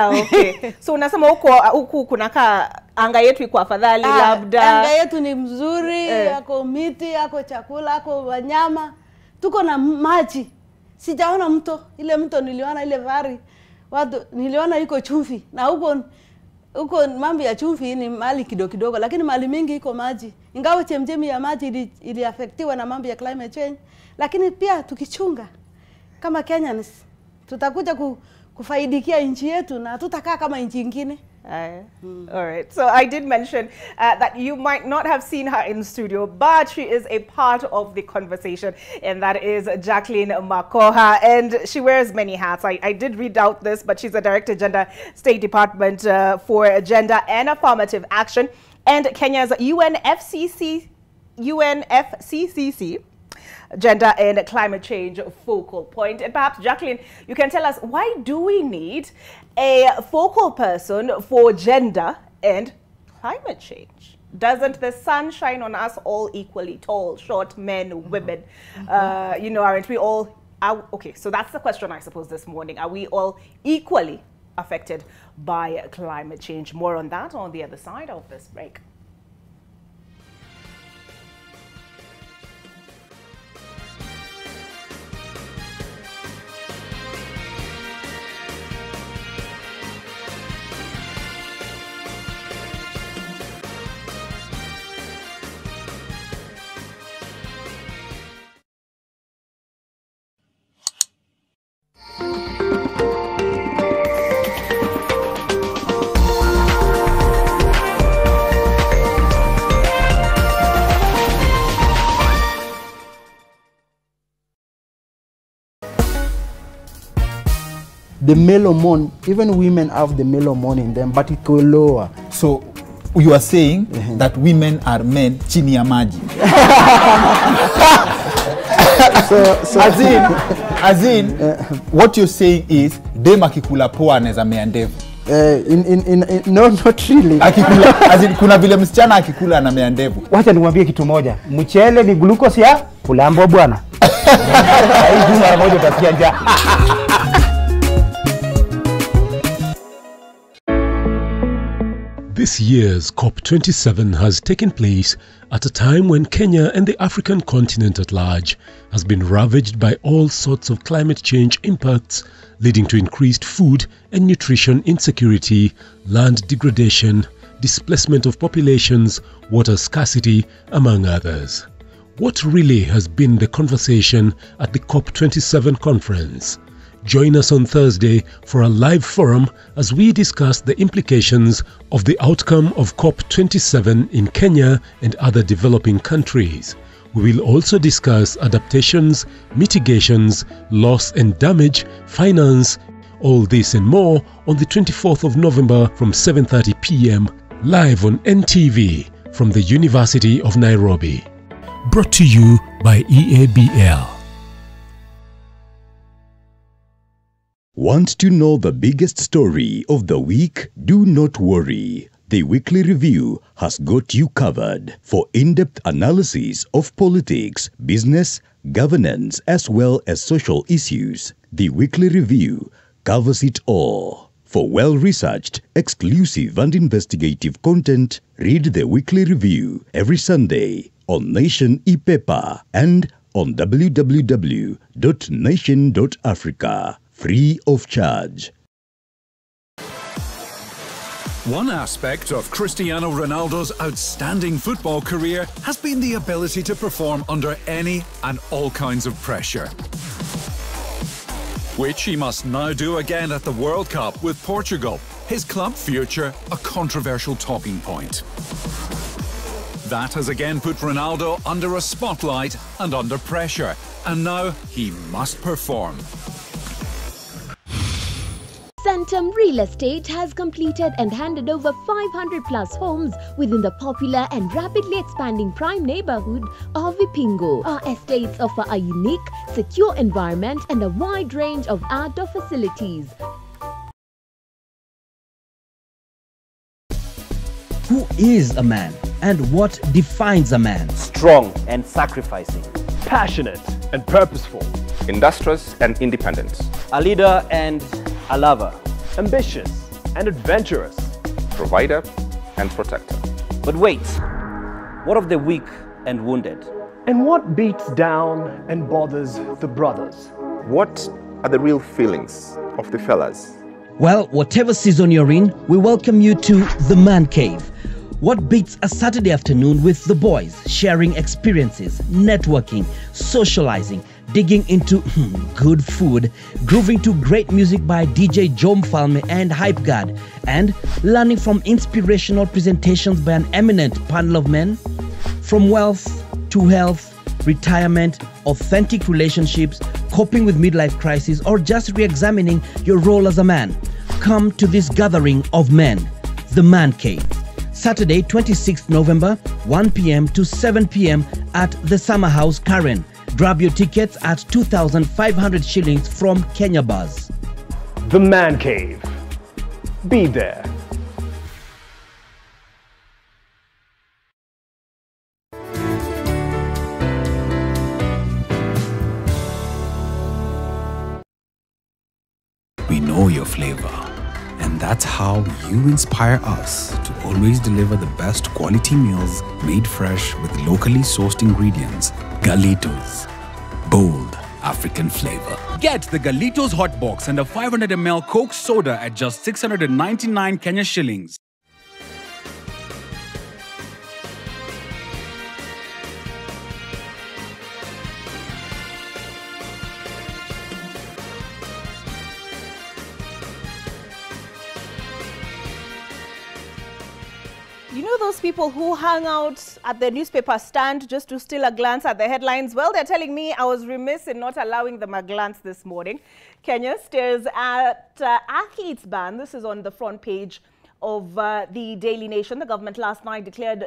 Okay. So unasema huku kunakaa anga yetu iko afadhali labda. Anga yetu ni mzuri, yako miti, yako chakula, yako wanyama. Tuko na maji. Sijaona mto, ile mto niliona ile vari. Watu niliona iko chumvi na huko mambo ya chumvi ni mali kidogo lakini mali mingi iko maji. Ingawa chemchemi ya maji ili affectiwa na mambo ya climate change, lakini pia tukichunga kama Kenyans tutakuja kufaidikia nchi yetu na tutakaa kama nchi nyingine. All right. So I did mention that you might not have seen her in studio, but she is a part of the conversation, and that is Jacqueline Makoha, and she wears many hats. I did read out this, but she's a Director Gender State Department for Gender and Affirmative Action, and Kenya's UNFCCC Gender and Climate Change Focal Point. And perhaps, Jacqueline, you can tell us, why do we need a focal person for gender and climate change? Doesn't the sun shine on us all equally, tall, short, men, women? You know, aren't we all... okay, so that's the question, I suppose, this morning. Are we all equally affected by climate change? More on that on the other side of this break. The male hormone, even women have the male hormone in them, but it goes lower. So you are saying that women are men chini ya maji. As in, what you're saying is dem akikula poa anaweza mea ndevu. No, not really. Akikula, as in, kuna vile msichana akikula anamea ndevu. Wacha niwaambie kitu moja. Mchele ni glucose ya kulambo bwana. Hii mara moja utasikia njaa. This year's COP27 has taken place at a time when Kenya and the African continent at large has been ravaged by all sorts of climate change impacts, leading to increased food and nutrition insecurity, land degradation, displacement of populations, water scarcity, among others. What really has been the conversation at the COP27 conference? Join us on Thursday for a live forum as we discuss the implications of the outcome of COP27 in Kenya and other developing countries. We will also discuss adaptations, mitigations, loss and damage, finance, all this and more on the 24th of November from 7:30 p.m. live on NTV from the University of Nairobi. Brought to you by EABL. Want to know the biggest story of the week? Do not worry. The Weekly Review has got you covered for in-depth analysis of politics, business, governance, as well as social issues. The Weekly Review covers it all. For well-researched, exclusive and investigative content, read the Weekly Review every Sunday on Nation e-paper and on www.nation.africa. Free of charge. One aspect of Cristiano Ronaldo's outstanding football career has been the ability to perform under any and all kinds of pressure, which he must now do again at the World Cup with Portugal, his club future a controversial talking point. That has again put Ronaldo under a spotlight and under pressure, and now he must perform. Centum Real Estate has completed and handed over 500 plus homes within the popular and rapidly expanding prime neighborhood of Ipingo. Our estates offer a unique, secure environment and a wide range of outdoor facilities. Who is a man and what defines a man? Strong and sacrificing. Passionate and purposeful. Industrious and independent. A leader and a lover. Ambitious and adventurous. Provider and protector. But wait, what of the weak and wounded? And what beats down and bothers the brothers? What are the real feelings of the fellas? Well, whatever season you're in, we welcome you to The Man Cave. What beats a Saturday afternoon with the boys, sharing experiences, networking, socializing, digging into good food, grooving to great music by DJ Jom Falme and Hype God, and learning from inspirational presentations by an eminent panel of men? From wealth to health, retirement, authentic relationships, coping with midlife crisis, or just re-examining your role as a man, come to this gathering of men, The Man Cave. Saturday, 26th November, 1 p.m. to 7 p.m. at the Summer House, Karen. Grab your tickets at 2,500 shillings from Kenya Buzz. The Man Cave. Be there. We know your flavor, and that's how you inspire us to always deliver the best quality meals made fresh with locally sourced ingredients. Galitos, bold African flavor. Get the Galitos Hot Box and a 500 ml Coke Soda at just 699 Kenya shillings. You know those people who hang out at the newspaper stand just to steal a glance at the headlines? Well, they're telling me I was remiss in not allowing them a glance this morning. Kenya stares at athletes ban. This is on the front page of the Daily Nation. The government last night declared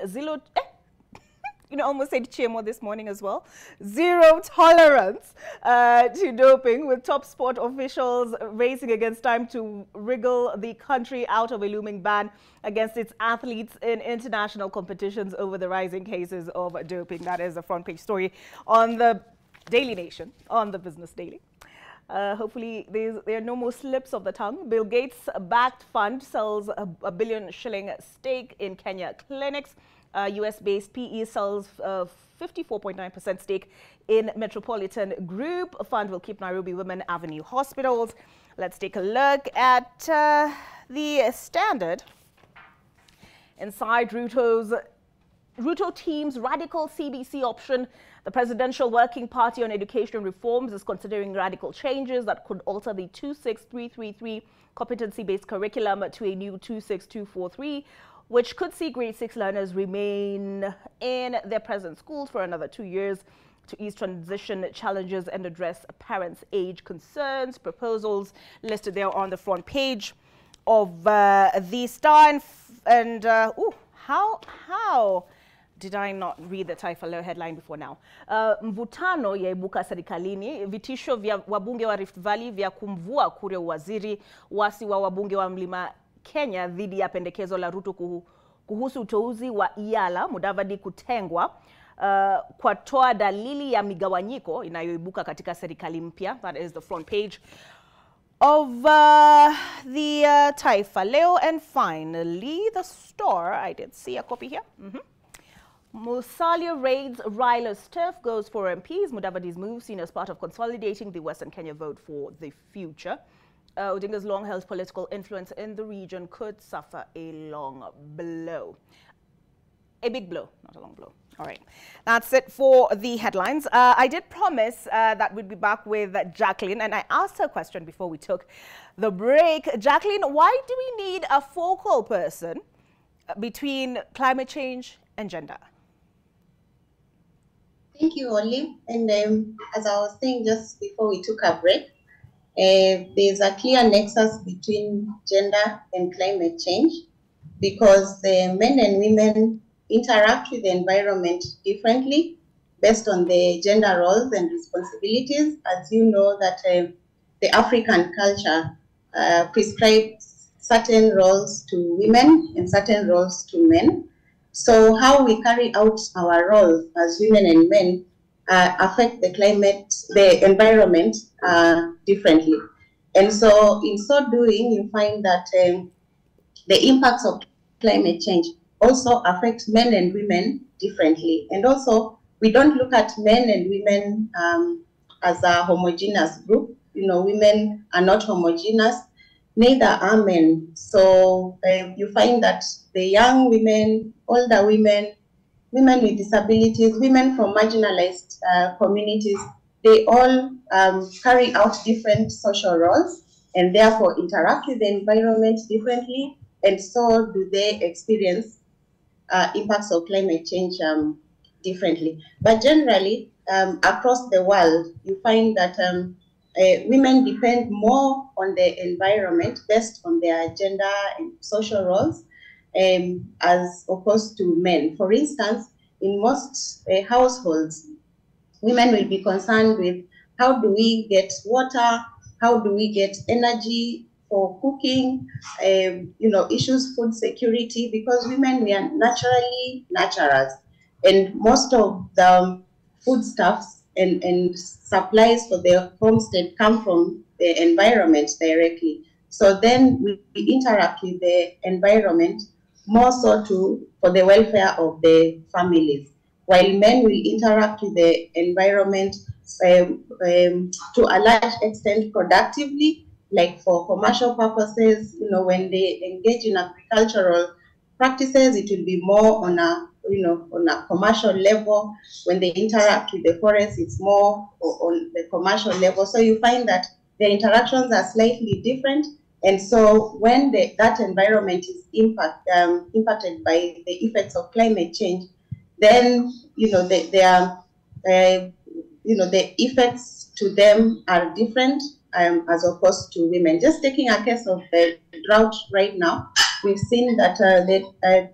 almost said Chemo this morning as well. Zero tolerance to doping, with top sport officials racing against time to wriggle the country out of a looming ban against its athletes in international competitions over the rising cases of doping. That is a front page story on the Daily Nation, on the Business Daily. Hopefully there are no more slips of the tongue. Bill Gates-backed fund sells a $1 billion stake in Kenya clinics. US-based PE sells 54.9% stake in Metropolitan Group. A fund will keep Nairobi Women Avenue hospitals. Let's take a look at the Standard. Inside Ruto team's radical CBC option, the Presidential Working Party on Education Reforms is considering radical changes that could alter the 26333 competency-based curriculum to a new 26243, which could see grade 6 learners remain in their present schools for another 2 years to ease transition challenges and address parents' age concerns. Proposals listed there on the front page of the Star. And how did I not read the Taifa Leo headline before now? Mvutano yaibuka serikalini, vitisho vya wabunge wa Rift Valley vya kumvua kure waziri, wasi wa wabunge wa Mlima Kenya dhidi ya pendekezo la Ruto kuhusu uteuzi wa Iyala Mudavadi kutengwa kwa toa dalili ya migawanyiko inayoibuka katika serikali mpya. That is the front page of the Taifa Leo. And finally, the Star. I did see a copy here. Musalia raids Raila's turf, goes for MPs. Mudavadi's move seen as part of consolidating the Western Kenya vote for the future. Odinga's long-held political influence in the region could suffer a long blow. A big blow, not a long blow. All right, that's it for the headlines. I did promise that we'd be back with Jacqueline, and I asked her a question before we took the break. Jacqueline, why do we need a focal person between climate change and gender? Thank you, Olive. And as I was saying just before we took a break, there's a clear nexus between gender and climate change because men and women interact with the environment differently based on the gender roles and responsibilities. As you know that the African culture prescribes certain roles to women and certain roles to men. So how we carry out our roles as women and men affect the environment differently. And so in so doing, you find that the impacts of climate change also affect men and women differently. And also, we don't look at men and women as a homogeneous group. You know, women are not homogeneous, neither are men. So you find that the young women, older women, women with disabilities, women from marginalized communities, they all carry out different social roles and therefore interact with the environment differently, and so do they experience impacts of climate change differently. But generally, across the world, you find that women depend more on the environment based on their gender and social roles as opposed to men. For instance, in most households, women will be concerned with how do we get water, how do we get energy for cooking, issues, food security, because women, we are naturally naturals. And most of the foodstuffs and supplies for the homestead come from the environment directly. So then we interact with the environment more so for the welfare of the families, while men will interact with the environment to a large extent productively, like for commercial purposes. When they engage in agricultural practices, it will be more on a commercial level. When they interact with the forest, it's more on the commercial level. So you find that the interactions are slightly different. And so when that environment is impacted by the effects of climate change, then the effects to them are different as opposed to women. Just taking a case of the drought right now, we've seen that in the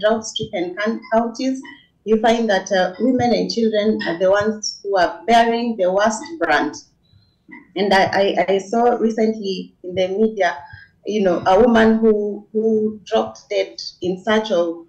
drought-stricken counties, you find that women and children are the ones who are bearing the worst brunt. And I saw recently in the media, a woman who dropped dead in search of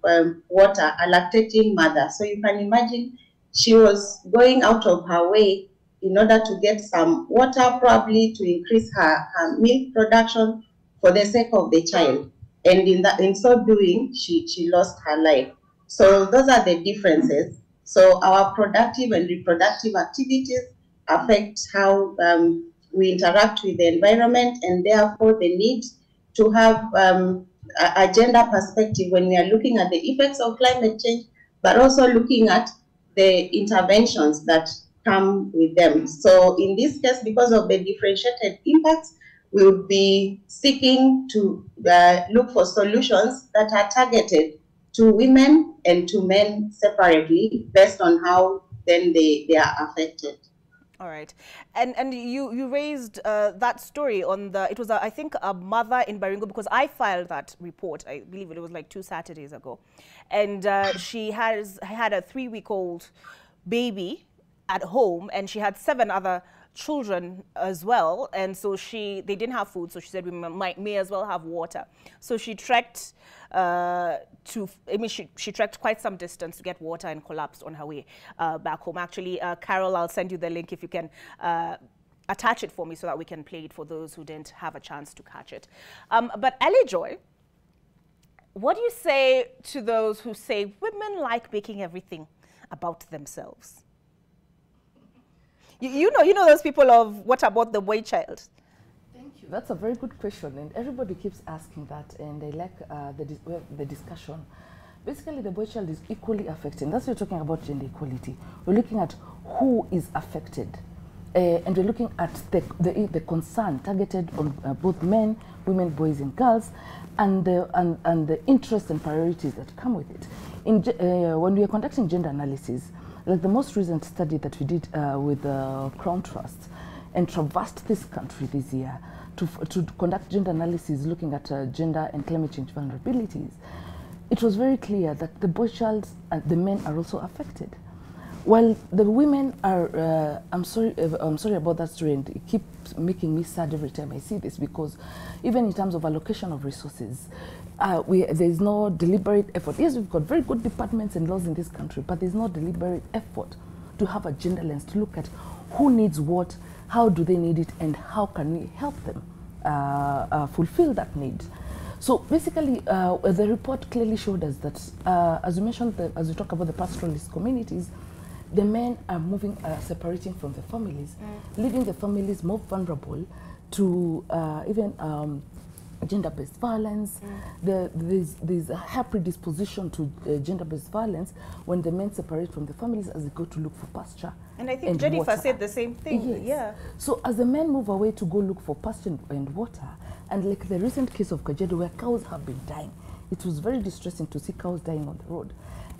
water, a lactating mother. So you can imagine she was going out of her way, in order to get some water, probably to increase her milk production for the sake of the child. And in so doing, she lost her life. So those are the differences. So our productive and reproductive activities affect how we interact with the environment, and therefore the need to have a gender perspective when we are looking at the effects of climate change, but also looking at the interventions that come with them. So in this case, because of the differentiated impacts, we would be seeking to look for solutions that are targeted to women and to men separately based on how then they are affected. All right. And you raised that story on the, it was, I think, a mother in Baringo, because I filed that report, I believe it was like 2 Saturdays ago. And she had a 3-week-old baby at home, and she had 7 other children as well, and so they didn't have food, so she said we may as well have water. So she trekked she trekked quite some distance to get water and collapsed on her way back home. Actually, Carol, I'll send you the link if you can attach it for me so that we can play it for those who didn't have a chance to catch it. But Ellie Joy, what do you say to those who say women like making everything about themselves? You know those people of, what about the boy child? Thank you. That's a very good question, and everybody keeps asking that, and I like the discussion. Basically, the boy child is equally affected. That's why we're talking about gender equality. We're looking at who is affected, and we're looking at the concern targeted on both men, women, boys, and girls, and the interests and priorities that come with it. When we are conducting gender analysis, like the most recent study that we did with the Crown Trust and traversed this country this year to conduct gender analysis looking at gender and climate change vulnerabilities, it was very clear that the boy child and the men are also affected. While the women are, I'm sorry about that story, and it keeps making me sad every time I see this, because even in terms of allocation of resources, there's no deliberate effort. Yes, we've got very good departments and laws in this country, but there's no deliberate effort to have a gender lens, to look at who needs what, how do they need it, and how can we help them fulfill that need. So basically, the report clearly showed us that, as you mentioned, as we talk about the pastoralist communities, the men are moving, separating from the families, leaving the families more vulnerable to even gender-based violence. There's a high predisposition to gender-based violence when the men separate from the families as they go to look for pasture. And I think Jennifer said the same thing. Yes. Yeah. So as the men move away to go look for pasture and water, and like the recent case of Kajedo where cows have been dying, it was very distressing to see cows dying on the road.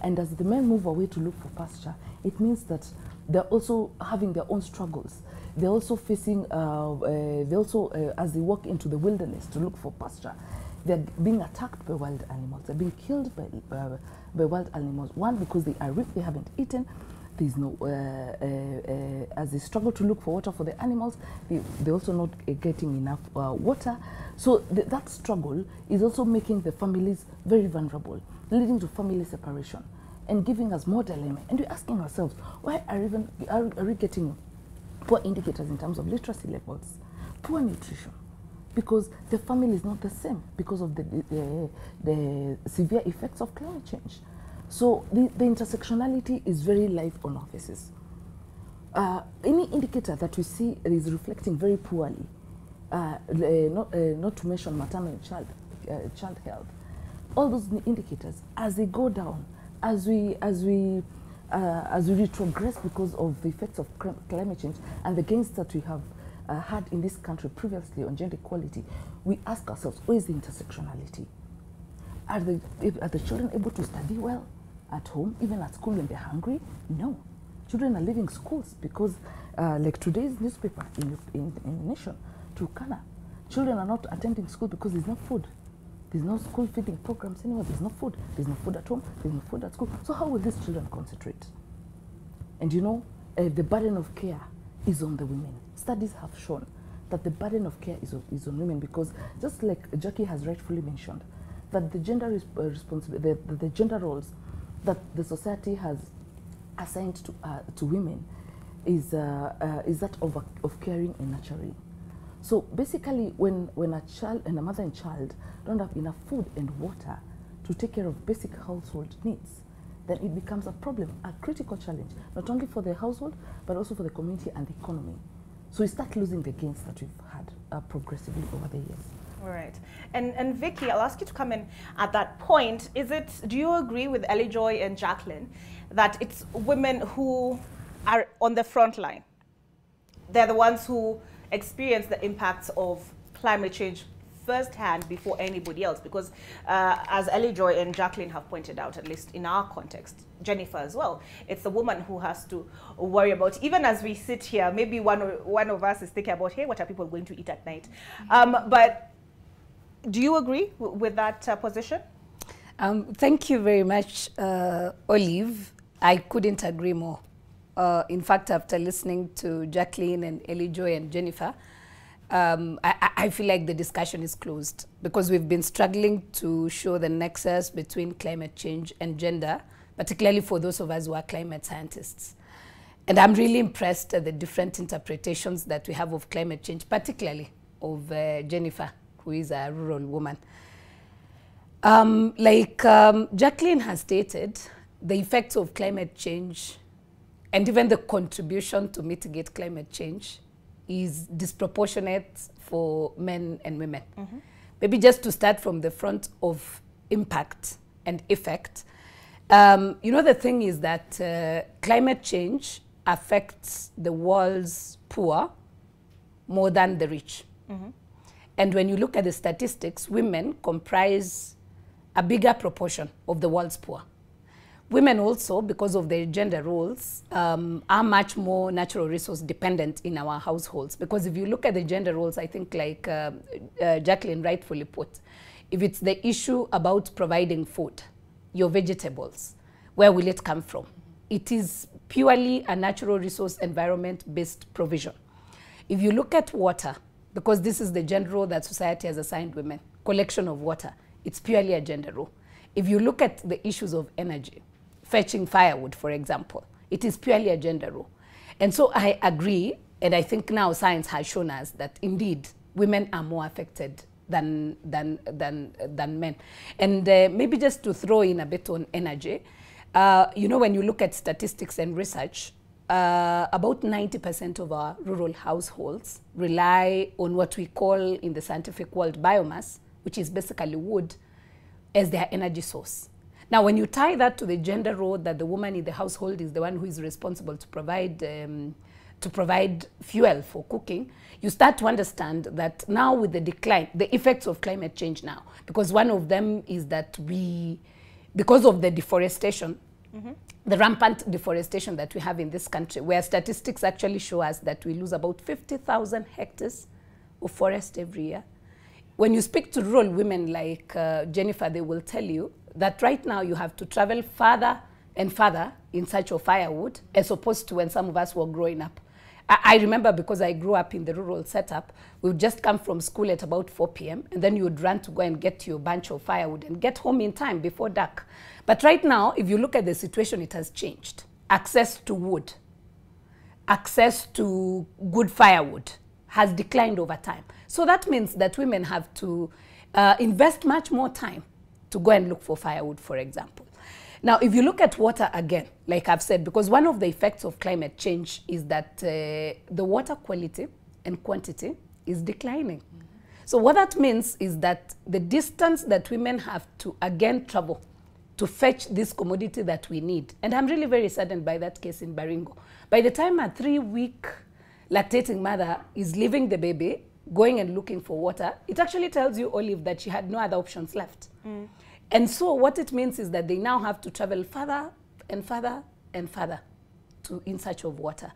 And as the men move away to look for pasture, it means that they're also having their own struggles. They're also facing, as they walk into the wilderness to look for pasture, they're being attacked by wild animals. They're being killed by wild animals. One, because they are weak, they haven't eaten. There's no, as they struggle to look for water for the animals, they're also not getting enough water. So that struggle is also making the families very vulnerable, leading to family separation and giving us more dilemma. And we're asking ourselves, why are we getting poor indicators in terms of literacy levels, poor nutrition? Because the family is not the same because of the severe effects of climate change. So the intersectionality is very live on our faces. Any indicator that we see is reflecting very poorly, not to mention maternal and child health. All those indicators, as they go down, as we retrogress because of the effects of climate change and the gains that we have had in this country previously on gender equality, we ask ourselves, where is the intersectionality? Are the children able to study well at home, even at school when they're hungry? No. Children are leaving schools because, like today's newspaper in the nation, Turkana, children are not attending school because there's no food. There's no school feeding programs anywhere. There's no food. There's no food at home. There's no food at school. So how will these children concentrate? And you know, the burden of care is on the women. Studies have shown that the burden of care is on women, because just like Jackie has rightfully mentioned, that the gender responsibility, the gender roles that the society has assigned to women is that of caring and nurturing. So basically, when a child and a mother and child don't have enough food and water to take care of basic household needs, then it becomes a problem, a critical challenge, not only for the household, but also for the community and the economy. So we start losing the gains that we've had progressively over the years. All right. And Vicky, I'll ask you to come in at that point. Do you agree with Ellie Joy and Jacqueline that it's women who are on the front line? They're the ones who experience the impacts of climate change firsthand before anybody else, because as Ellie Joy and Jacqueline have pointed out, at least in our context, Jennifer as well, it's the woman who has to worry about, even as we sit here, maybe one of us is thinking about, hey, what are people going to eat at night? But do you agree with that position? Thank you very much, Olive. I couldn't agree more. In fact, after listening to Jacqueline and Ellie Joy and Jennifer, I feel like the discussion is closed, because we've been struggling to show the nexus between climate change and gender, particularly for those of us who are climate scientists. And I'm really impressed at the different interpretations that we have of climate change, particularly of Jennifer, who is a rural woman. Jacqueline has stated, the effects of climate change and even the contribution to mitigate climate change is disproportionate for men and women. Mm-hmm. Maybe just to start from the front of impact and effect, you know, the thing is that climate change affects the world's poor more than the rich. Mm-hmm. And when you look at the statistics, women comprise a bigger proportion of the world's poor. Women also, because of their gender roles, are much more natural resource dependent in our households. Because if you look at the gender roles, I think like Jacqueline rightfully put, if it's the issue about providing food, your vegetables, where will it come from? It is purely a natural resource environment-based provision. If you look at water, because this is the gender role that society has assigned women, collection of water, it's purely a gender role. If you look at the issues of energy, fetching firewood, for example, it is purely a gender role. And so I agree, and I think now science has shown us that indeed women are more affected than men. And maybe just to throw in a bit on energy, you know, when you look at statistics and research, about 90% of our rural households rely on what we call in the scientific world biomass, which is basically wood, as their energy source. Now, when you tie that to the gender role that the woman in the household is the one who is responsible to provide fuel for cooking, you start to understand that now with the decline, the effects of climate change now, because one of them is that because of the deforestation, the rampant deforestation that we have in this country, where statistics actually show us that we lose about 50,000 hectares of forest every year. When you speak to rural women like Jennifer, they will tell you that right now you have to travel farther and farther in search of firewood, as opposed to when some of us were growing up. I remember, because I grew up in the rural setup, we would just come from school at about 4 p.m. and then you would run to go and get your bunch of firewood and get home in time before dark. But right now, if you look at the situation, it has changed. Access to wood, access to good firewood has declined over time. So that means that women have to invest much more time to go and look for firewood, for example. Now, if you look at water again, like I've said, because one of the effects of climate change is that the water quality and quantity is declining. So what that means is that the distance that women have to again travel to fetch this commodity that we need, and I'm really very saddened by that case in Baringo. By the time a 3-week lactating mother is leaving the baby, going and looking for water, it actually tells you, Olive, that she had no other options left. Mm. And so what it means is that they now have to travel further and further and further in search of water.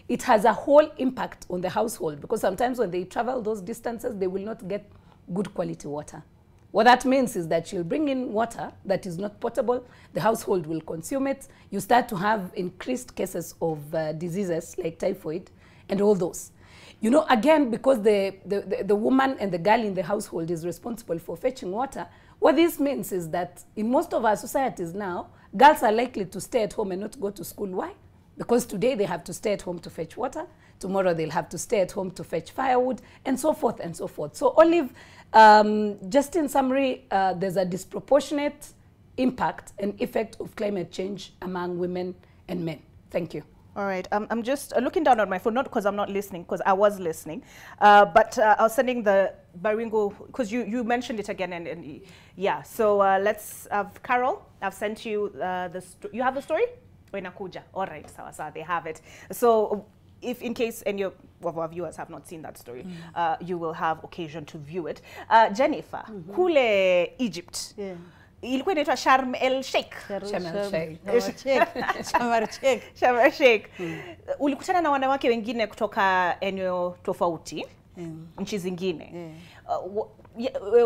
It has a whole impact on the household, because sometimes when they travel those distances, they will not get good quality water. What that means is that she'll bring in water that is not potable, the household will consume it, you start to have increased cases of diseases like typhoid and all those. You know, again, because the woman and the girl in the household is responsible for fetching water, what this means is that in most of our societies now, girls are likely to stay at home and not go to school. Why? Because today they have to stay at home to fetch water, tomorrow they'll have to stay at home to fetch firewood, and so forth and so forth. So Olive, just in summary, there's a disproportionate impact and effect of climate change among women and men. Thank you. All right, I'm just looking down on my phone, not because I'm not listening, because I was listening, but I was sending the Baringo, because you mentioned it again, and yeah, so let's have Carol, I've sent you you have the story? Inakuja. All right, so they have it. So if in case any of our viewers have not seen that story, you will have occasion to view it. Jennifer, kule Egypt. Yeah. Ilikuwa inaitwa Sharm el Sheikh. Sharm el Sheikh. Ulikutana na wanawake wengine kutoka eneo tofauti, nchi zingine.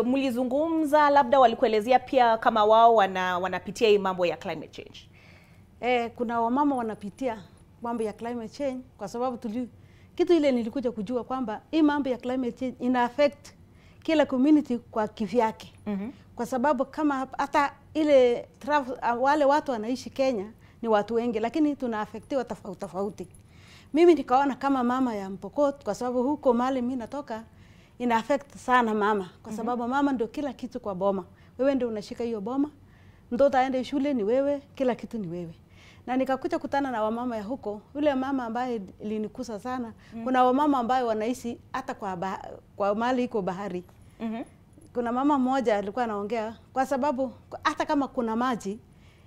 Mlizungumza, labda walikuelezea pia kama wao wanapitia hii mambo ya climate change? Kuna wamama wanapitia mambo ya climate change kwa sababu kitu ile nilikuja kujua kwamba hii mambo ya climate change ina affect kila community kwa kivyake. Kwa sababu kama hata ile wale watu wanaishi Kenya ni watu wengi, lakini tunaafektiwa tofauti tofauti. Mimi nikaona kama mama ya Mpokot, kwa sababu huko mahali mimi natoka ina affect sana mama, kwa sababu mama ndio kila kitu kwa boma. Wewe ndio unashika hiyo boma, mtoto aende shule ni wewe, kila kitu ni wewe. Na nikakuja kutana na wamama ya huko, yule mama ambaye ilinikusa sana. Kuna wamama ambaye wanaishi hata kwa mahali iko bahari. Kuna mama mmoja alikuwa anaongea kwa sababu hata kama kuna maji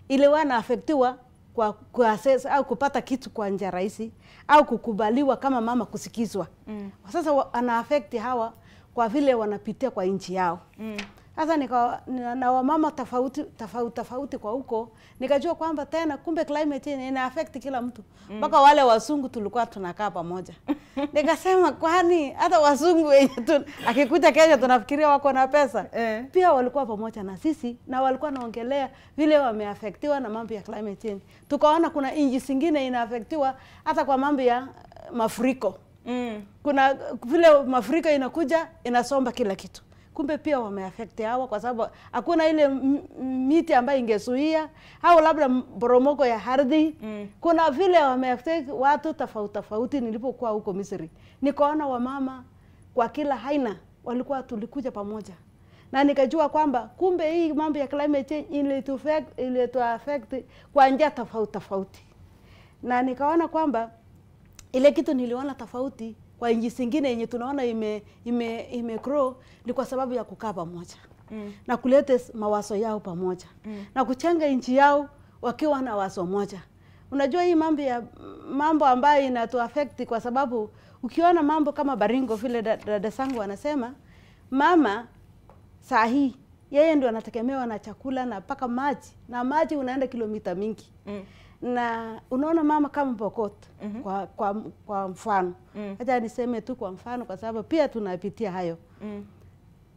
ile wanaafektiwa kwa access au kupata kitu kwa njia rahisi au kukubaliwa kama mama kusikizwa. Sasa ana affect hawa kwa vile wanapitia kwa nchi yao. Sasa na wamama tofauti kwa huko, nikajua kwamba tena kumbe climate change ina affect kila mtu. Mpaka wale wasungu tulikuwa tunakaa pamoja. Nikasema kwani hata wasungu wenye akikuja Kenya tunafikiria wako na pesa. Pia walikuwa pamoja na sisi na walikuwa naongelea vile wameaffectiwa na mambo ya climate change. Tukaona kuna nchi zingine inaafektiwa hata kwa mambo ya mafuriko. Kuna vile mafuriko inakuja inasomba kila kitu. Kumbe pia wameaffect hawa kwa sababu hakuna ile miti ambayo ingezuia au labda boromoko ya ardhi. Kuna vile wameaffect watu tofauti. Nilipokuwa huko Misri nikaona wamama kwa kila aina tulikuja pamoja, na nikajua kwamba kumbe hii mambo ya climate change ile to affect kwa njia tofauti. Na nikaona kwamba ile kitu niliona tofauti kwa nchi zingine yenye tunaona ime grow ni kwa sababu ya kukaa pamoja. Na kuleta mawazo yao pamoja. Na kuchanga nchi yao wakiwa na wazo moja. Unajua hii mambo ambayo inatu affect kwa sababu ukiona mambo kama Baringo vile dada sangu wanasema, mama sahi yeye ndio anategemewa na chakula na paka maji, na maji unaenda kilomita mingi. Na unaona mama kama Pokot kwa mfano. Acha niseme tu kwa mfano kwa sababu pia tunapitia hayo.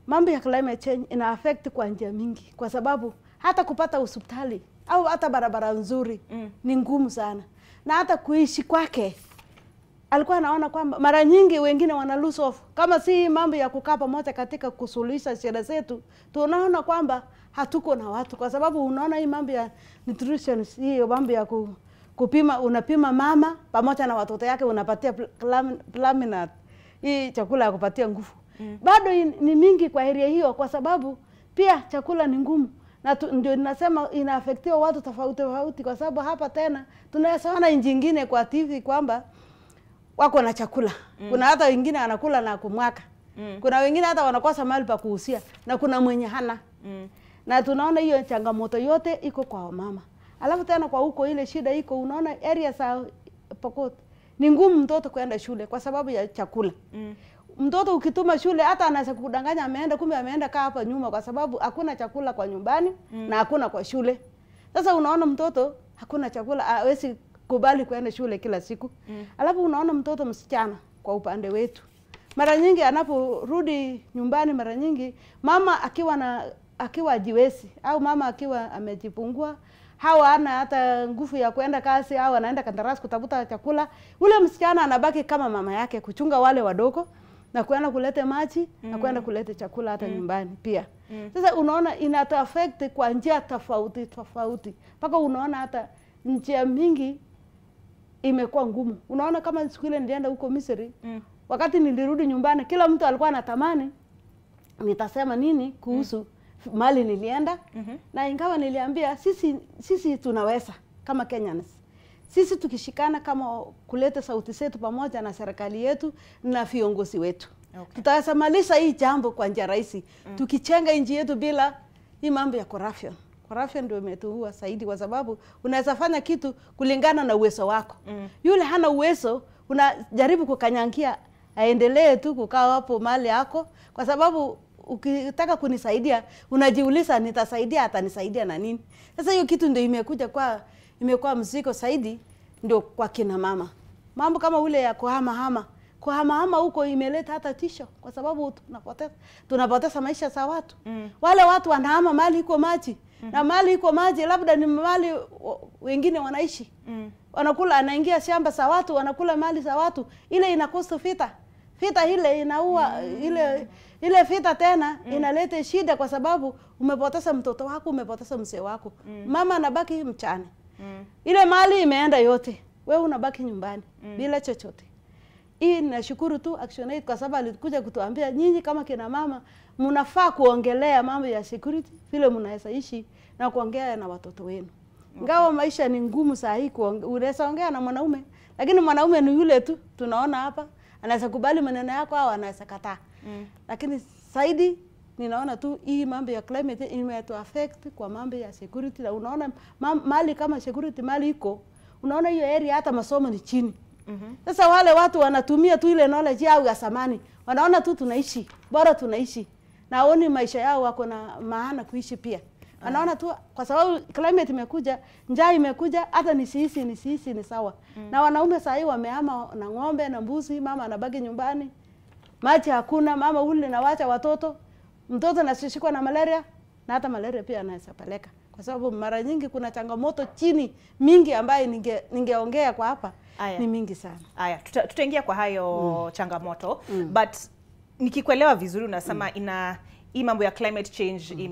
Mambo ya climate change ina affect kwa njia mingi kwa sababu hata kupata hospitali au hata barabara nzuri ni ngumu sana. Na hata kuishi kwake alikuwa anaona kwamba mara nyingi wengine wana lose off. Kama si mambo ya kukaa pamoja katika kusuluhisha shida zetu, tunaona kwamba hatuko na watu kwa sababu unaona hii mambo ya nutrition, hii mambo ya kupima, unapima mama pamoja na watoto yake, unapatia Plaminat, hii chakula ya kupatia nguvu. Bado ni mingi kwa area hiyo kwa sababu pia chakula ni ngumu. Na ndio ninasema inaaffectiwa watu tofauti kwa sababu hapa tena tunaona nchi nyingine kwa TV kwamba wako na chakula. Kuna hata wengine anakula na kumwaka. Kuna wengine hata wanakosa mahali pa kuhusia na kuna mwenye hana. Na tunaona hiyo changamoto yote iko kwa mama. Alafu tena kwa huko ile shida iko, unaona area za Pokot ni ngumu mtoto kwenda shule kwa sababu ya chakula. Mtoto ukituma shule hata anaweza kudanganya ameenda, kumbe ameenda kaa hapa nyuma kwa sababu hakuna chakula kwa nyumbani na hakuna kwa shule. Sasa unaona mtoto hakuna chakula, hawezi kubali kwenda shule kila siku. Alafu unaona mtoto msichana kwa upande wetu, mara nyingi anaporudi nyumbani, mara nyingi mama akiwa ajiwezi au mama akiwa amejipungua, hawa ana hata nguvu ya kwenda kazi au anaenda kandarasi kutafuta chakula, ule msichana anabaki kama mama yake kuchunga wale wadogo na kwenda kuleta maji na kwenda kuleta chakula hata nyumbani pia. Sasa unaona inata affect kwa njia tofauti. Paka unaona hata njia mingi imekuwa ngumu. Unaona kama siku ile nilienda huko Misri, wakati nilirudi nyumbani kila mtu alikuwa anatamani nitasema nini kuhusu mali nilienda, na ingawa niliambia sisi tunaweza kama Kenyans. Sisi tukishikana kama kuleta sauti zetu pamoja na serikali yetu na viongozi wetu. Tutaweza maliza hii jambo kwa njia rahisi. Tukichenga nchi yetu bila hii mambo ya corruption. Corruption ndio imetuua zaidi kwa sababu unaweza fanya kitu kulingana na uwezo wako. Yule hana uwezo unajaribu kukanyangia aendelee tu kukaa hapo mali yako kwa sababu ukitaka kunisaidia unajiuliza nitasaidia atanisaidia na nini. Sasa hiyo kitu ndio imekuwa mzigo zaidi ndio kwa kina mama. Mambo kama ule ya kuhama huko imeleta hata tisho kwa sababu tunapoteza maisha za watu. Wale watu wanahama mali iko maji. Na mali iko maji labda ni mali wengine wanaishi. Wanakula anaingia shamba za watu, wanakula mali za watu. Ile inakosa vita. Vita ile inaua ile vita tena inaleta shida kwa sababu umepoteza mtoto wako, umepoteza mzee wako. Mama anabaki mchane. Ile mali imeenda yote. Wewe unabaki nyumbani bila chochote. Hii nashukuru tu Action Aid kwa sababu alikuja kutuambia nyinyi kama kina mama mnafaa kuongelea mambo ya security vile mnaweza ishi na kuongea na watoto wenu. Ingawa maisha ni ngumu saa hii unaweza ongea na mwanaume, lakini mwanaume ni yule tu tunaona hapa anaweza kubali maneno yako au anaweza kataa. Lakini zaidi ninaona tu hii mambo ya climate imetu affect kwa mambo ya security, na unaona mali kama security mali iko, unaona hiyo area hata masomo ni chini. Sasa wale watu wanatumia tu ile knowledge yao ya zamani. Wanaona tu tunaishi, bora tunaishi. Na waoni maisha yao wako na maana kuishi pia. Wanaona tu kwa sababu climate imekuja, njaa imekuja, hata ni sawa. Na wanaume saa hii wamehama na ng'ombe na mbuzi, mama anabaki nyumbani. Maji hakuna, mama ule na wacha watoto. Mtoto anashikwa na malaria na hata malaria pia anaweza peleka. Kwa sababu mara nyingi kuna changamoto chini mingi ambayo ningeongea kwa hapa. Ni mingi sana. Aya, tutaingia kwa hayo changamoto, but nikikuelewa vizuri unasema hii mambo ya climate change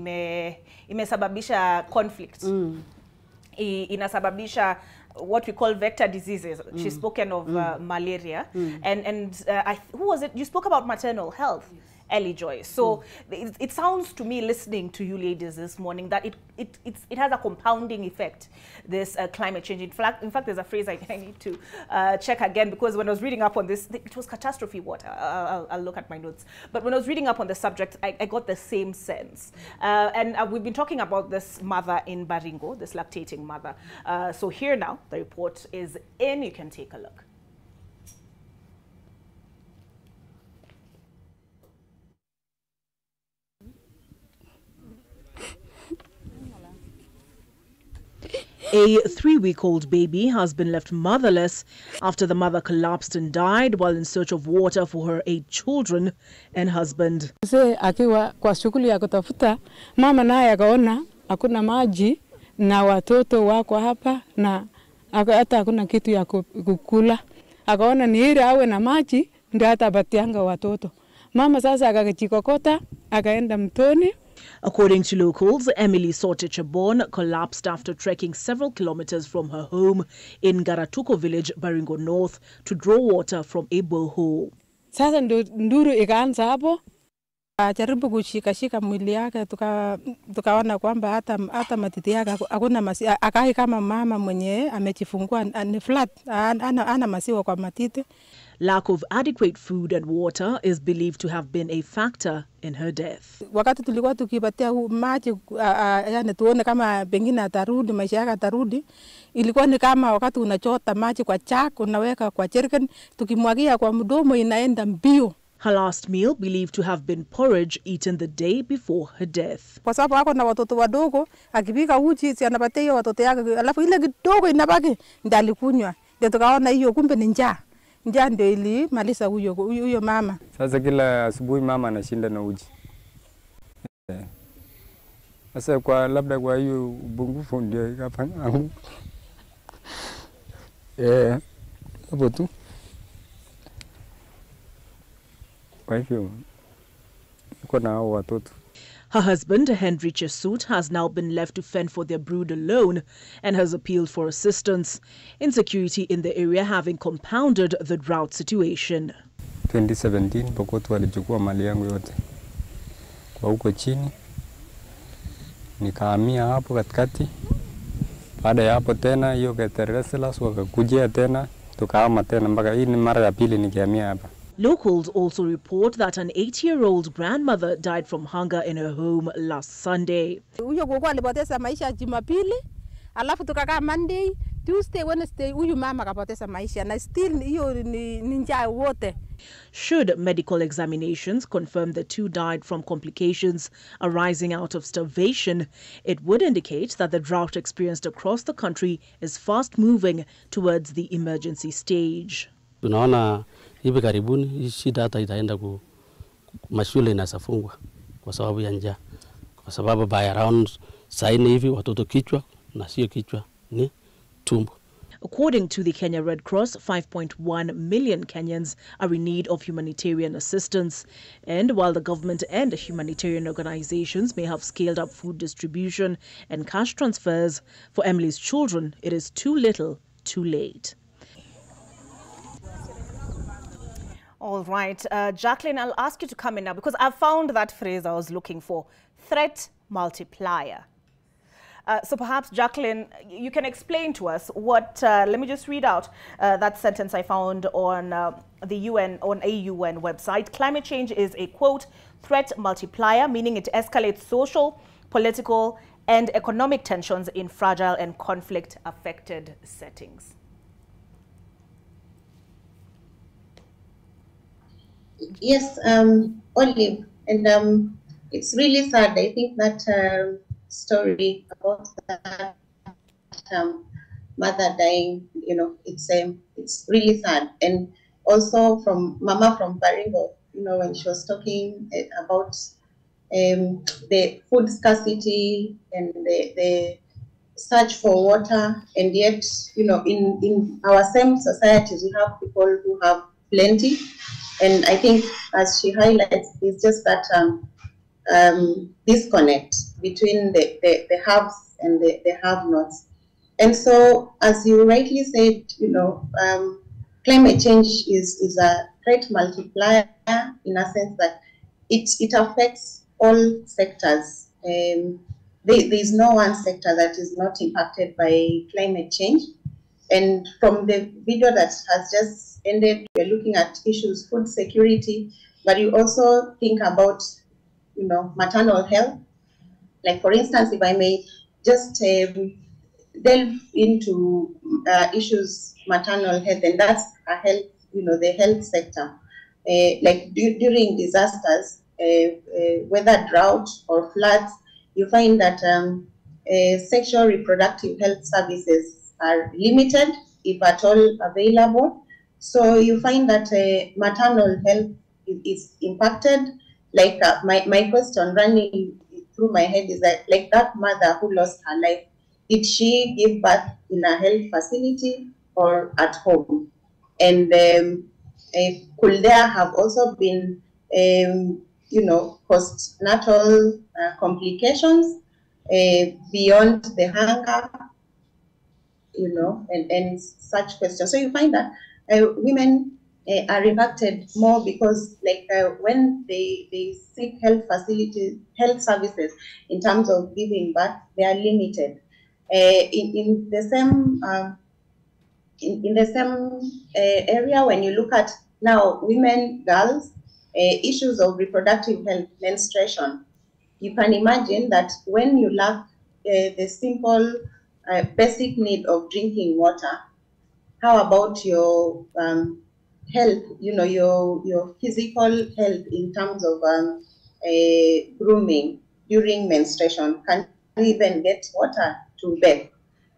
imesababisha conflict. Inasababisha what we call vector diseases. She's spoken of malaria and who was it? You spoke about maternal health. Ellie Joy. So it sounds to me, listening to you ladies this morning, that it has a compounding effect, this climate change. In fact, there's a phrase I need to check again, because when I was reading up on this, it was catastrophe water. I'll look at my notes. But when I was reading up on the subject, I got the same sense. And we've been talking about this mother in Baringo, this lactating mother. So here now, the report is in. You can take a look. A 3-week-old baby has been left motherless after the mother collapsed and died while in search of water for her 8 children and husband. Akiwa kwa shughuli ya kutafuta, mama naye akaona hakuna maji na watoto wako hapa na hata hakuna kitu ya kukula. Akaona ni heri awe na maji ndio atapatianga watoto. Mama sasa akajikokota akaenda mtoni. According to locals, Emily Sote Chabon collapsed after trekking several kilometers from her home in Garatuko village, Baringo North, to draw water from a borehole. Sasa nduru ikaanza hapo. Jaribu kushika mwili yake, tukaona kwamba hata matiti yake hakuna maziwa. Akai kama mama mwenye amejifungua ni flat, ana maziwa kwa matiti. Lack of adequate food and water is believed to have been a factor in her death. Wakati tulikuwa tukipatia maji, yani tuone kama pengine atarudi, maisha yake atarudi, ilikuwa ni kama wakati unachota maji kwa chak, unaweka kwa jerrycan, tukimwagia kwa mdomo inaenda mbio. Her last meal believed to have been porridge eaten the day before her death. Kwa sababu ako na watoto wadogo, akipika uji si anapatia hiyo watoto yake, alafu ile kidogo inabaki ndio alikunywa. Ndio tukaona hiyo kumbe ni njaa. Njaa ndio ilimaliza huyo mama. Sasa kila asubuhi mama anashinda na uji. Sasa kwa labda kwa hiyo ubungufu ndio ikafanya. Hapo tu. Kwa hivyo niko na hao watoto. Her husband, Henry Chesut, has now been left to fend for their brood alone and has appealed for assistance. Insecurity in the area having compounded the drought situation. 2017 Pokot walichukua mali yangu yote kwa huko chini, nikahamia hapo katikati. Baada ya hapo tena hiyo Ketereselas wakakujia tena, tukahama tena mpaka hii ni mara ya pili nikihamia hapa. Locals also report that an 8-year-old grandmother died from hunger in her home last Sunday. Huyo gogo alipoteza maisha Jumapili, alafu tukakaa Monday, Tuesday, Wednesday huyu mama kapoteza maisha na still hiyo ni njaa wote. Should medical examinations confirm the two died from complications arising out of starvation, it would indicate that the drought experienced across the country is fast moving towards the emergency stage. Tunaona hivi karibuni hii shida hata itaenda mashule inasafungwa kwa sababu ya njaa. Kwa sababu by around saa 4 hivi watoto kichwa na sio kichwa ni tumbo. According to the Kenya Red Cross, 5.1 million Kenyans are in need of humanitarian assistance. And while the government and humanitarian organizations may have scaled up food distribution and cash transfers, for Emily's children, it is too little, too late. All right, Jacqueline, I'll ask you to come in now because I found that phrase I was looking for, threat multiplier. So perhaps, Jacqueline, you can explain to us what, let me just read out that sentence I found on the UN, on a UN website. Climate change is a, quote, threat multiplier, meaning it escalates social, political, and economic tensions in fragile and conflict-affected settings. Yes, Olive, and it's really sad. I think that story about that mother dying, you know, it's really sad. And also from Mama from Baringo, you know, when she was talking about the food scarcity and the search for water, and yet, you know, in our same societies, we have people who have plenty. And I think, as she highlights, it's just that disconnect between the haves and the have-nots. And so, as you rightly said, you know, climate change is a threat multiplier in a sense that it affects all sectors. There is no one sector that is not impacted by climate change. And from the video that has just ended, we're looking at issues, food security, but you also think about, you know, maternal health. Like, for instance, if I may just delve into issues, maternal health, and that's a health, you know, the health sector. Like during disasters, whether drought or floods, you find that sexual reproductive health services are limited, if at all available. So you find that maternal health is impacted. Like my question running through my head is that, like, that mother who lost her life, did she give birth in a health facility or at home? And could there have also been, you know, postnatal complications beyond the hunger, you know, and such questions. So you find that women are impacted more because, like, when they seek health facilities, health services in terms of giving birth, they are limited. In the same area, when you look at now women, girls, issues of reproductive health, menstruation, you can imagine that when you lack the simple basic need of drinking water, how about your health, you know, your physical health in terms of grooming during menstruation? Can you even get water to bathe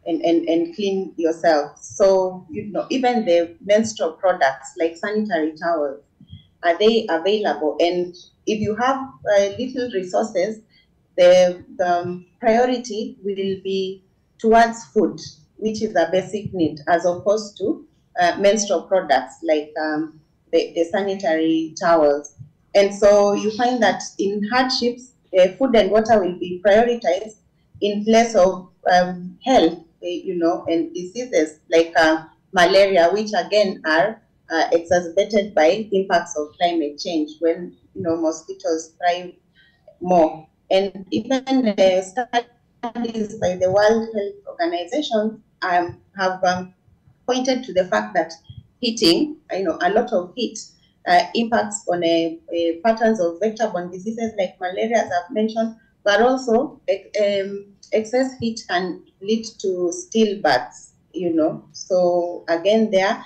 and clean yourself? So, you know, even the menstrual products like sanitary towels, are they available? And if you have little resources, the priority will be towards food, which is a basic need, as opposed to menstrual products like the sanitary towels. And so you find that in hardships, food and water will be prioritized in place of health, and diseases like malaria, which again are exacerbated by impacts of climate change when mosquitoes thrive more. And even studies by the World Health Organization have pointed to the fact that heating, a lot of heat impacts on patterns of vector-borne diseases like malaria, as I've mentioned, but also excess heat can lead to stillbirths, So again, there,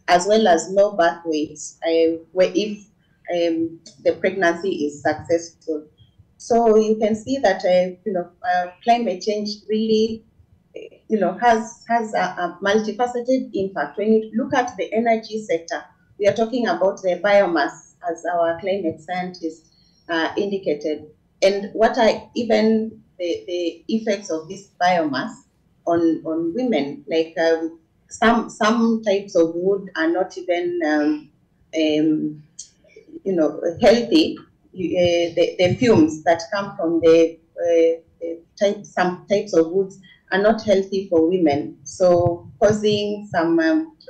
as well as low birth weights, where if the pregnancy is successful. So you can see that climate change really has a multifaceted impact. When you look at the energy sector, we are talking about the biomass, as our climate scientists indicated, and what are even the effects of this biomass on women. Like some types of wood are not even healthy. The fumes that come from some types of woods are not healthy for women, so causing some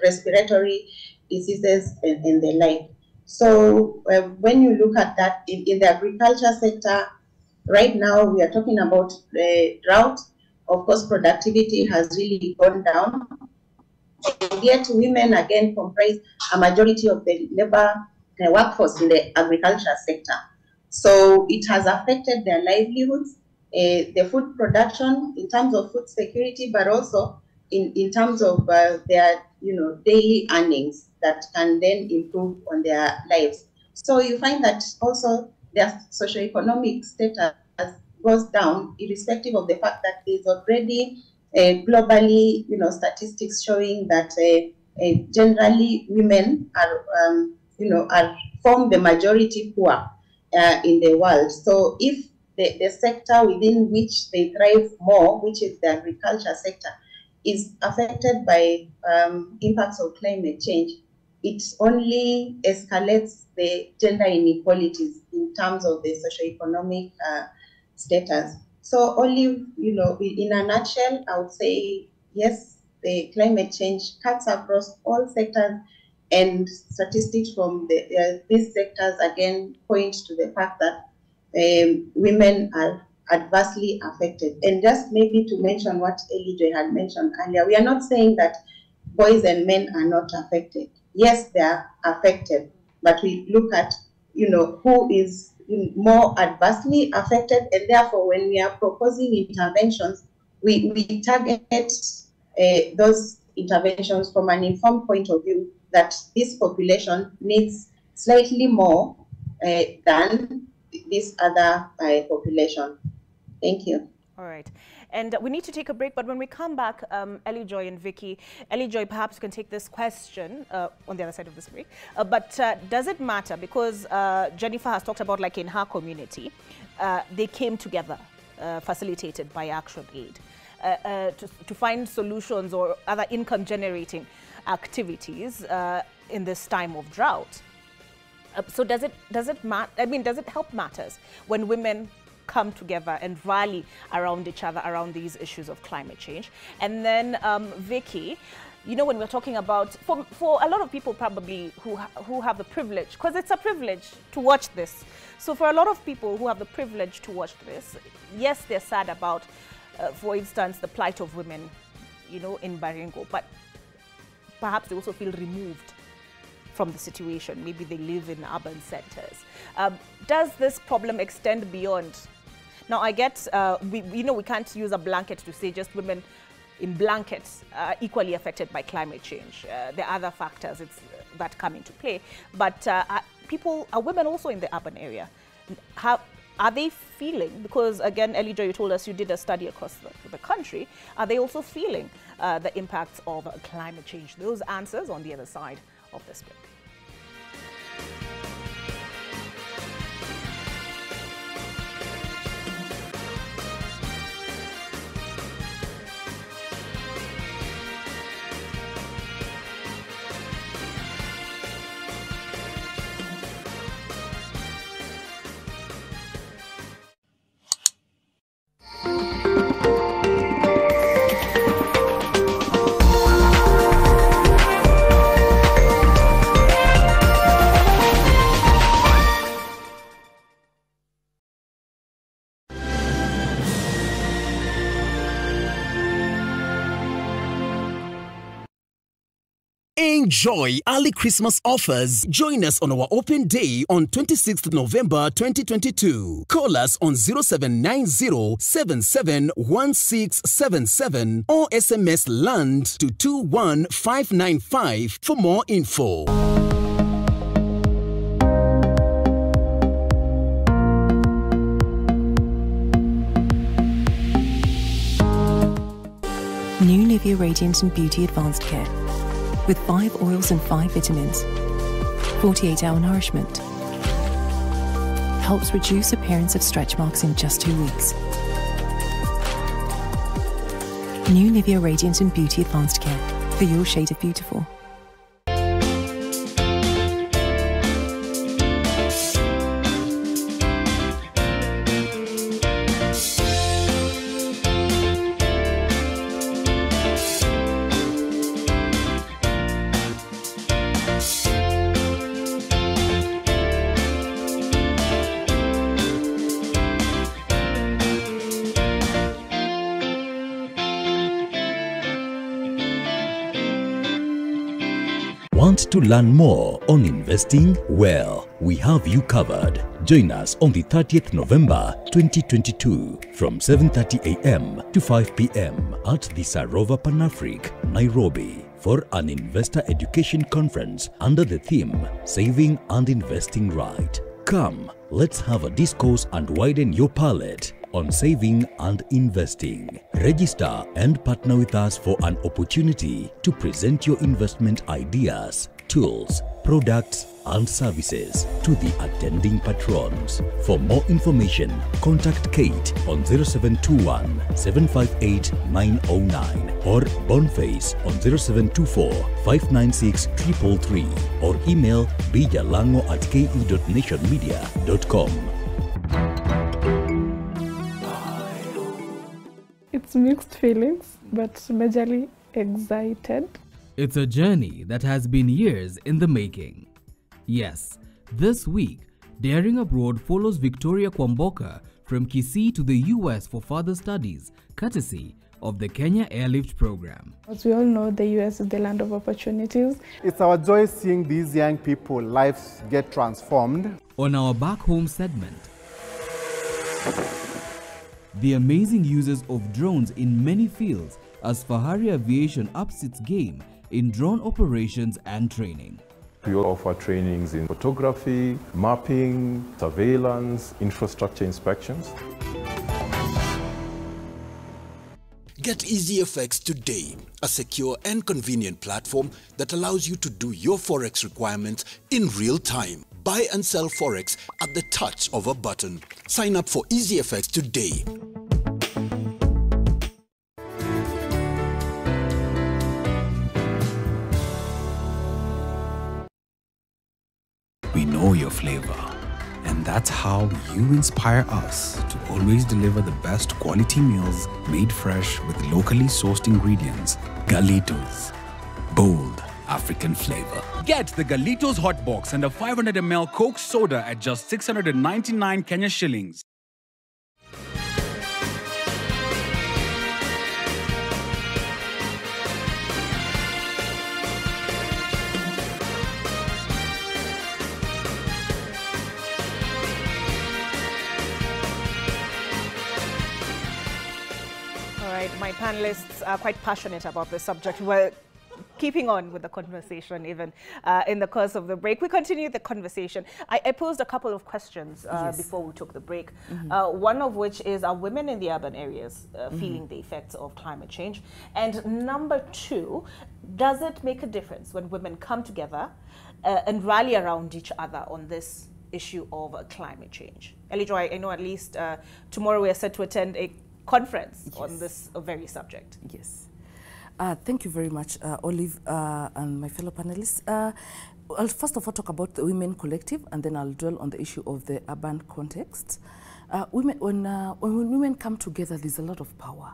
respiratory diseases and the like. So when you look at that in the agriculture sector, right now we are talking about drought. Of course, productivity has really gone down, and yet women again comprise a majority of the labor workforce in the agriculture sector. So it has affected their livelihoods, the food production in terms of food security, but also in terms of their daily earnings that can then improve on their lives. So you find that also their socioeconomic status goes down, irrespective of the fact that there's already globally statistics showing that generally women are form the majority poor in the world. So if the sector within which they thrive more, which is the agriculture sector, is affected by impacts of climate change, it only escalates the gender inequalities in terms of the socioeconomic status. So only, in a nutshell, I would say, yes, the climate change cuts across all sectors, and statistics from these sectors again point to the fact that women are adversely affected. And just maybe to mention what Elijah had mentioned earlier, we are not saying that boys and men are not affected. Yes, they are affected, but we look at, who is more adversely affected, and therefore when we are proposing interventions, we target those interventions from an informed point of view that this population needs slightly more than this other population. Thank you. All right. And we need to take a break, but when we come back, Ellie Joy and Vicky, Ellie Joy, perhaps you can take this question on the other side of this break. But does it matter? Because Jennifer has talked about, like in her community, they came together, facilitated by Action Aid, to find solutions or other income-generating activities in this time of drought. So does it matter? I mean, does it help matters when women come together and rally around each other around these issues of climate change? And then Vicky, when we're talking about, for a lot of people probably who have the privilege, because it's a privilege to watch this. So for a lot of people who have the privilege to watch this, yes, they're sad about, for instance, the plight of women, in Baringo, but perhaps they also feel removed from the situation. Maybe they live in urban centers. Does this problem extend beyond? Now, I get, we can't use a blanket to say just women in blankets are equally affected by climate change. There are other factors that come into play. But are women also in the urban area? Are they feeling, because again, Ellie Joy, you told us you did a study across the country, are they also feeling the impacts of climate change? Those answers on the other side of this break. Enjoy early Christmas offers. Join us on our open day on 26th November 2022. Call us on 0790-771677 or SMS LAND to 21595 for more info. New Nivea Radiant and Beauty Advanced Care. With 5 oils and 5 vitamins. 48-hour nourishment. Helps reduce appearance of stretch marks in just 2 weeks. New Nivea Radiant and Beauty Advanced Care. For your shade of beautiful. Want to learn more on investing? Well, we have you covered. Join us on the 30th November 2022 from 7:30 a.m. to 5 p.m. at the Sarova Panafric, Nairobi, for an investor education conference under the theme Saving and Investing Right. Come, let's have a discourse and widen your palette on saving and investing. Register and partner with us for an opportunity to present your investment ideas, tools, products, and services to the attending patrons. For more information, contact Kate on 0721 758 909 or Boniface on 0724 596 333 or email bijalango@ke.nationmedia.com. It's mixed feelings, but majorly excited. It's a journey that has been years in the making. Yes, this week, Daring Abroad follows Victoria Kwamboka from Kisii to the US for further studies, courtesy of the Kenya Airlift Program. As we all know, the US is the land of opportunities. It's our joy seeing these young people lives get transformed. On our Back Home segment, the amazing uses of drones in many fields as Fahari Aviation ups its game in drone operations and training. We offer trainings in photography, mapping, surveillance, infrastructure inspections. Get EasyFX today, a secure and convenient platform that allows you to do your Forex requirements in real time. Buy and sell Forex at the touch of a button. Sign up for EasyFX today. We know your flavor, and that's how you inspire us to always deliver the best quality meals made fresh with locally sourced ingredients. Galitos, bold African flavor. Get the Galitos Hot Box and a 500 ml Coke soda at just 699 Kenya shillings. My panelists are quite passionate about this subject. We're keeping on with the conversation even in the course of the break. We continue the conversation. I posed a couple of questions before we took the break. One of which is, are women in the urban areas feeling the effects of climate change? And number two, does it make a difference when women come together and rally around each other on this issue of climate change? Elijo, I know at least tomorrow we are set to attend a conference on this very subject. Yes. Thank you very much, Olive and my fellow panelists. I'll first of all talk about the Women Collective, and then I'll dwell on the issue of the urban context. When women come together, there's a lot of power.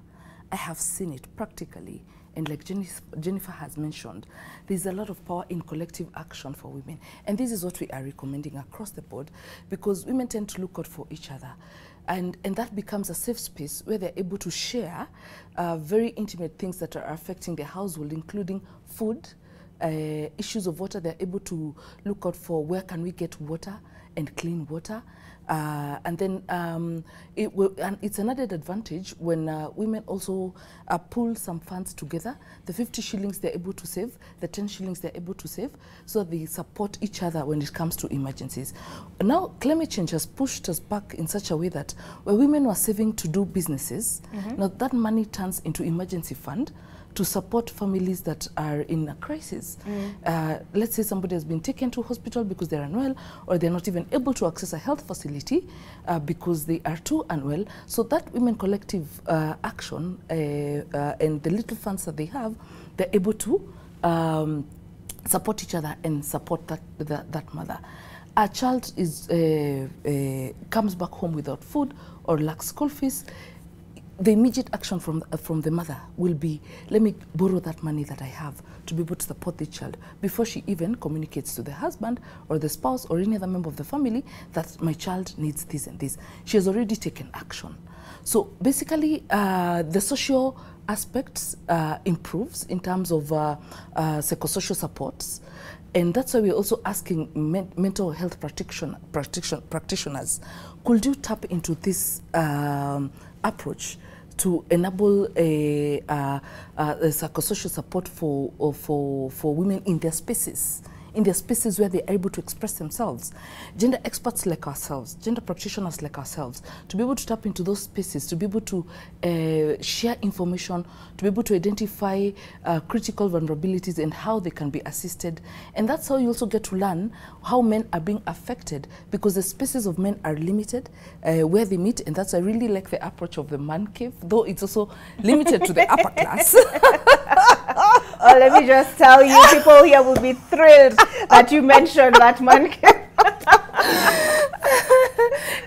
I have seen it practically, and like Jennifer has mentioned, there's a lot of power in collective action for women. And this is what we are recommending across the board, because women tend to look out for each other. And that becomes a safe space where they're able to share very intimate things that are affecting their household, including food, issues of water. They're able to look out for where can we get water and clean water. And then and it's an added advantage when women also pull some funds together. The 50 shillings they're able to save, the 10 shillings they're able to save, so they support each other when it comes to emergencies. Now, climate change has pushed us back in such a way that where women were saving to do businesses, now that money turns into emergency fund to support families that are in a crisis. Let's say somebody has been taken to hospital because they're unwell, or they're not even able to access a health facility because they are too unwell. So that women collective action and the little funds that they have, they're able to support each other and support that mother. A child is comes back home without food or lacks school fees. The immediate action from the mother will be, let me borrow that money that I have to be able to support the child before she even communicates to the husband or the spouse or any other member of the family that my child needs this and this. She has already taken action. So basically, the social aspects improves in terms of psychosocial supports. And that's why we're also asking mental health practitioners, could you tap into this approach to enable a psychosocial support for women in their spaces where they are able to express themselves. Gender experts like ourselves, gender practitioners like ourselves, to be able to tap into those spaces, to be able to share information, to be able to identify critical vulnerabilities and how they can be assisted. And that's how you also get to learn how men are being affected, because the spaces of men are limited where they meet, and that's I really like the approach of the man cave, though it's also limited to the upper class. Oh, let me just tell you, people here will be thrilled that you mentioned that man cave.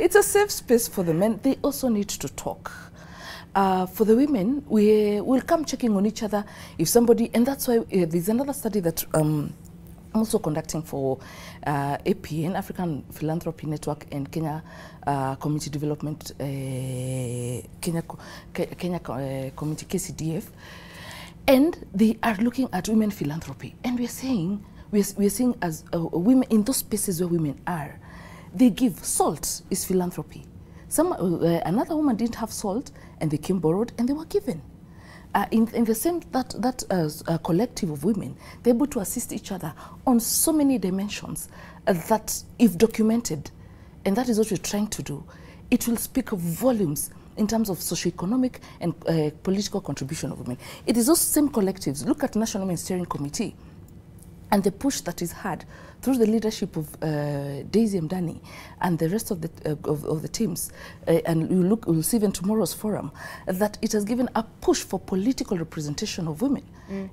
It's a safe space for the men. They also need to talk. For the women, we'll come checking on each other. If somebody, and that's why there's another study that I'm also conducting for APN, African Philanthropy Network, and Kenya Community Development, Kenya Community, KCDF. And they are looking at women philanthropy. And we're seeing as women in those spaces where women are, they give. Salt is philanthropy. Another woman didn't have salt, and they came borrowed, and they were given. In the same collective of women, they're able to assist each other on so many dimensions that, if documented, and that is what we're trying to do, it will speak volumes in terms of socioeconomic and political contribution of women. It is those same collectives. Look at National Women's Steering Committee and the push that is had through the leadership of Daisy Mdani and the rest of the teams, and we'll see in tomorrow's forum, that it has given a push for political representation of women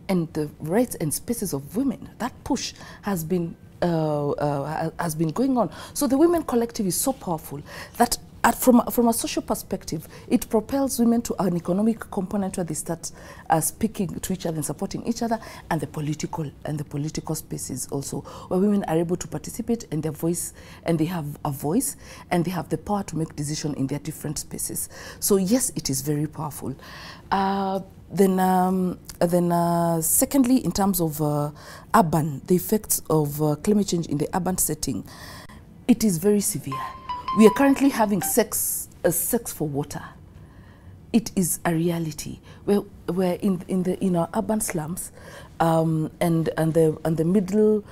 and the rights and spaces of women. That push has been going on. So the women collective is so powerful that from a social perspective, it propels women to an economic component where they start speaking to each other and supporting each other, and the political spaces also, where women are able to participate and they have a voice, and they have the power to make decisions in their different spaces. So yes, it is very powerful. Then secondly, in terms of the effects of climate change in the urban setting, it is very severe. We are currently having sex for water. It is a reality where in our urban slums and the middle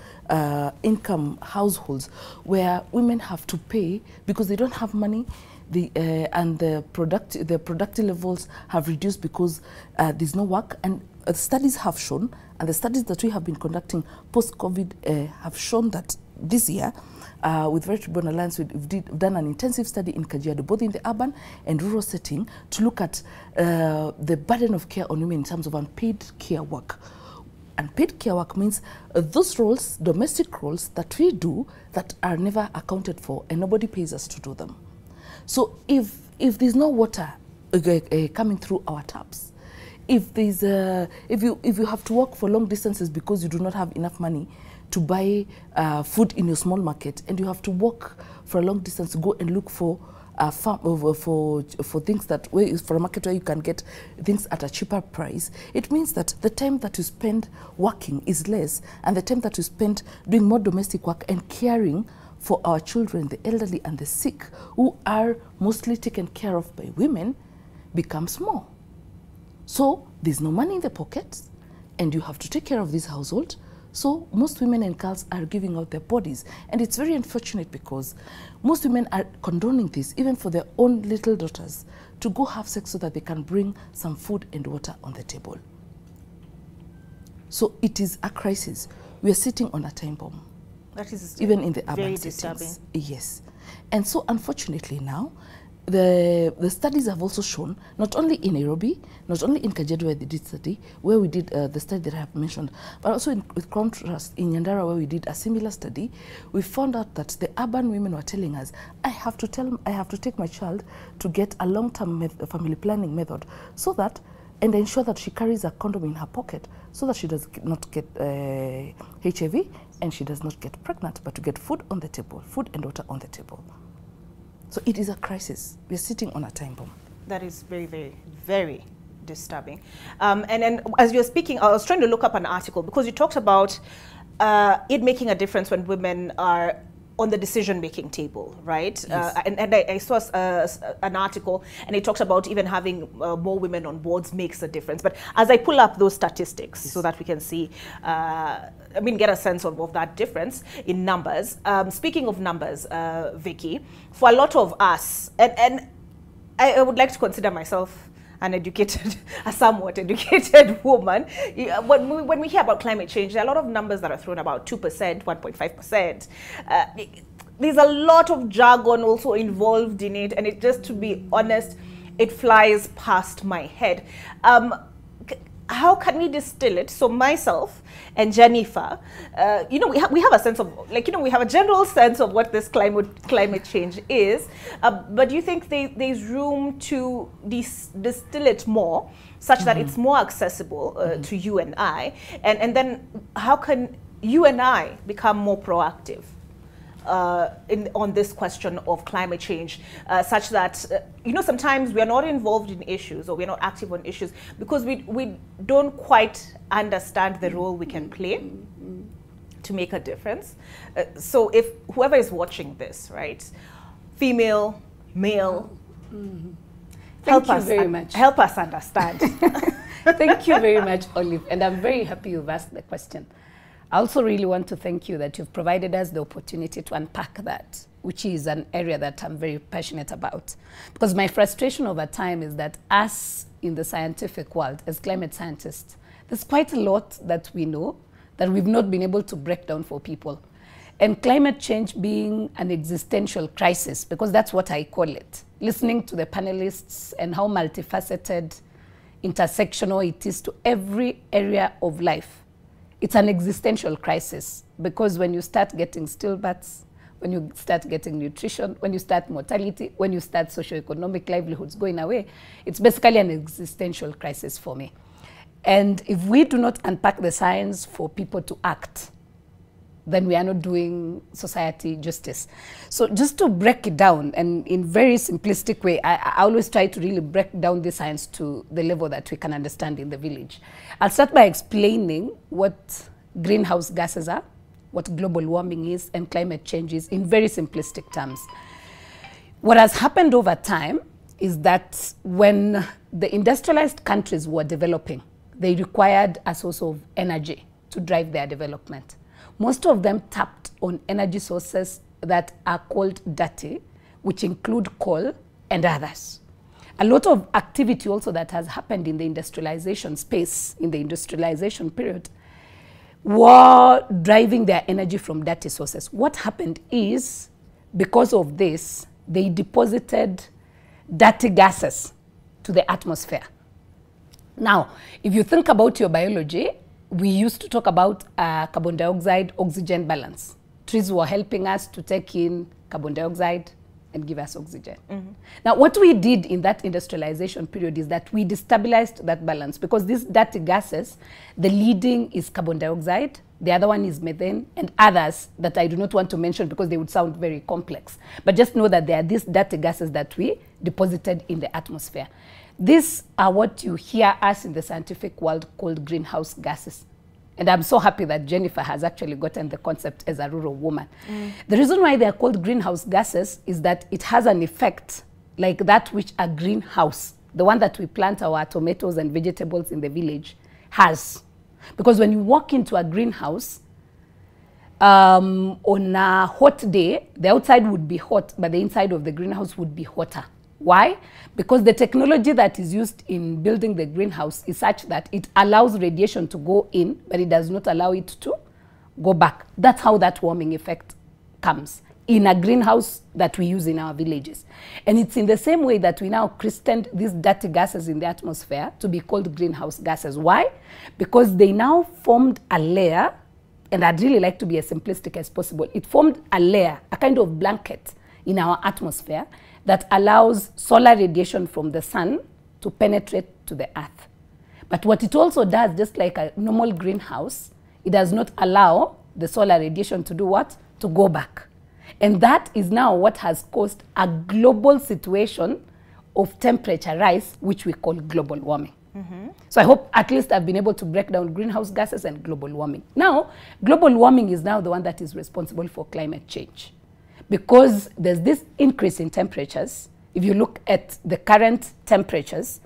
income households, where women have to pay because they don't have money, and the productive levels have reduced because there's no work. And studies have shown, and the studies that we have been conducting post-COVID have shown that this year, with Veritable Alliance, we've done an intensive study in Kajiado, both in the urban and rural setting, to look at the burden of care on women in terms of unpaid care work. Unpaid care work means those roles, domestic roles that we do that are never accounted for, and nobody pays us to do them. So if there's no water coming through our taps, if you have to walk for long distances because you do not have enough money to buy food in your small market, and you have to walk for a long distance to go and look for for things that, for a market where you can get things at a cheaper price, it means that the time that you spend working is less, and the time that you spend doing more domestic work and caring for our children, the elderly and the sick, who are mostly taken care of by women, becomes more. So there's no money in the pockets, and you have to take care of this household. So most women and girls are giving out their bodies. And it's very unfortunate because most women are condoning this, even for their own little daughters, to go have sex so that they can bring some food and water on the table. So it is a crisis. We are sitting on a time bomb. That is even in the urban very settings. disturbing. Yes. And so unfortunately now, the studies have also shown, not only in Nairobi, not only in Kajiado where they did study, where we did the study that I have mentioned, but also with contrast in Nyandarua where we did a similar study, we found out that the urban women were telling us, I have to take my child to get a long-term family planning method so that, and ensure that she carries a condom in her pocket so that she does not get HIV and she does not get pregnant, but to get food on the table, food and water on the table. So it is a crisis. We're sitting on a time bomb. That is very, very, very disturbing. And then as you're speaking, I was trying to look up an article because you talked about it making a difference when women are on the decision-making table, right? Yes. And I saw an article, and it talks about even having more women on boards makes a difference. But as I pull up those statistics so that we can see, get a sense of that difference in numbers. Speaking of numbers, Vicky, for a lot of us, and I would like to consider myself an educated, a somewhat educated woman. When we hear about climate change, there are a lot of numbers that are thrown about 2%, 1.5%. There's a lot of jargon also involved in it, and it just, to be honest, it flies past my head. How can we distill it? So myself and Jennifer, we have a sense of, we have a general sense of what this climate change is, but do you think there's room to distill it more, such that it's more accessible to you and I? And then how can you and I become more proactive on this question of climate change, such that, sometimes we are not involved in issues or we're not active on issues because we don't quite understand the role we can play to make a difference. So if whoever is watching this, right, female, male, help us understand. Thank you very much, Olive, and I'm very happy you've asked the question. I also really want to thank you that you've provided us the opportunity to unpack that, which is an area that I'm very passionate about. Because my frustration over time is that us in the scientific world, as climate scientists, there's quite a lot that we know that we've not been able to break down for people. And climate change being an existential crisis, because that's what I call it, listening to the panelists and how multifaceted, intersectional it is to every area of life. It's an existential crisis because when you start getting stillbirths, when you start getting nutrition, when you start mortality, when you start socioeconomic livelihoods going away, it's basically an existential crisis for me. And if we do not unpack the science for people to act, then we are not doing society justice. So just to break it down, and in very simplistic way, I always try to really break down the science to the level that we can understand in the village. I'll start by explaining what greenhouse gases are, what global warming is, and climate change is in very simplistic terms. What has happened over time is that when the industrialized countries were developing, they required a source of energy to drive their development. Most of them tapped on energy sources that are called dirty, which include coal and others. A lot of activity also that has happened in the industrialization space, in the industrialization period, were driving their energy from dirty sources. What happened is, because of this, they deposited dirty gases to the atmosphere. Now, if you think about your biology, we used to talk about carbon dioxide oxygen balance. Trees were helping us to take in carbon dioxide and give us oxygen. Now, what we did in that industrialization period is that we destabilized that balance because these dirty gases, the leading is carbon dioxide, the other one is methane, and others that I do not want to mention because they would sound very complex. But just know that there are these dirty gases that we deposited in the atmosphere. These are what you hear us in the scientific world called greenhouse gases. And I'm so happy that Jennifer has actually gotten the concept as a rural woman. The reason why they are called greenhouse gases is that it has an effect like that which a greenhouse, the one that we plant our tomatoes and vegetables in the village, has. Because when you walk into a greenhouse, on a hot day, the outside would be hot, but the inside of the greenhouse would be hotter. Why? Because the technology that is used in building the greenhouse is such that it allows radiation to go in, but it does not allow it to go back. That's how that warming effect comes in a greenhouse that we use in our villages. And it's in the same way that we now christened these dirty gases in the atmosphere to be called greenhouse gases. Why? Because they now formed a layer, and I'd really like to be as simplistic as possible. It formed a layer, a kind of blanket in our atmosphere that allows solar radiation from the sun to penetrate to the earth. But what it also does, just like a normal greenhouse, it does not allow the solar radiation to do what? To go back. And that is now what has caused a global situation of temperature rise, which we call global warming. So I hope at least I've been able to break down greenhouse gases and global warming. Now, global warming is now the one that is responsible for climate change. Because there's this increase in temperatures. If you look at the current temperatures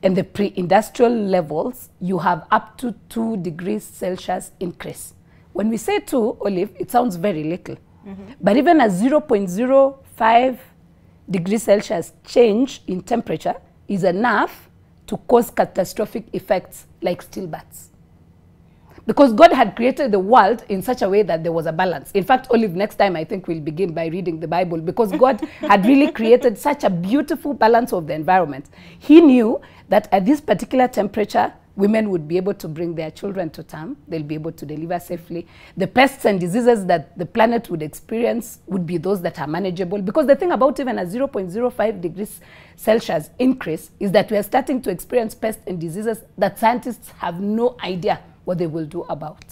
and the pre-industrial levels, you have up to 2 degrees Celsius increase. When we say 2, Olive, it sounds very little. But even a 0.05 degrees Celsius change in temperature is enough to cause catastrophic effects like stillbirths. Because God had created the world in such a way that there was a balance. In fact, Olive, next time I think we'll begin by reading the Bible, because God had really created such a beautiful balance of the environment. He knew that at this particular temperature, women would be able to bring their children to term. They'll be able to deliver safely. The pests and diseases that the planet would experience would be those that are manageable. Because the thing about even a 0.05 degrees Celsius increase is that we are starting to experience pests and diseases that scientists have no idea what they will do about.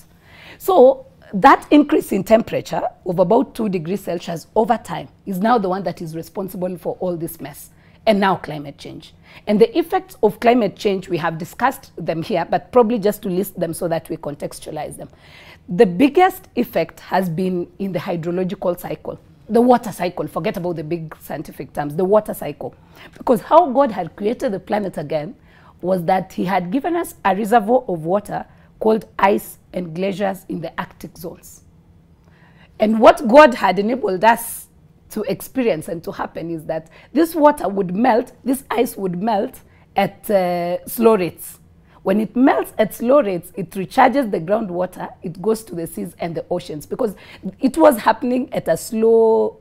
So that increase in temperature of about 2 degrees Celsius over time is now the one that is responsible for all this mess. And now climate change. And the effects of climate change, we have discussed them here, but probably just to list them so that we contextualize them. The biggest effect has been in the hydrological cycle, the water cycle. Forget about the big scientific terms, the water cycle. Because how God had created the planet again was that he had given us a reservoir of water called ice and glaciers in the Arctic zones. And what God had enabled us to experience and to happen is that this water would melt, this ice would melt at slow rates. When it melts at slow rates, it recharges the groundwater, it goes to the seas and the oceans, because it was happening at a slow,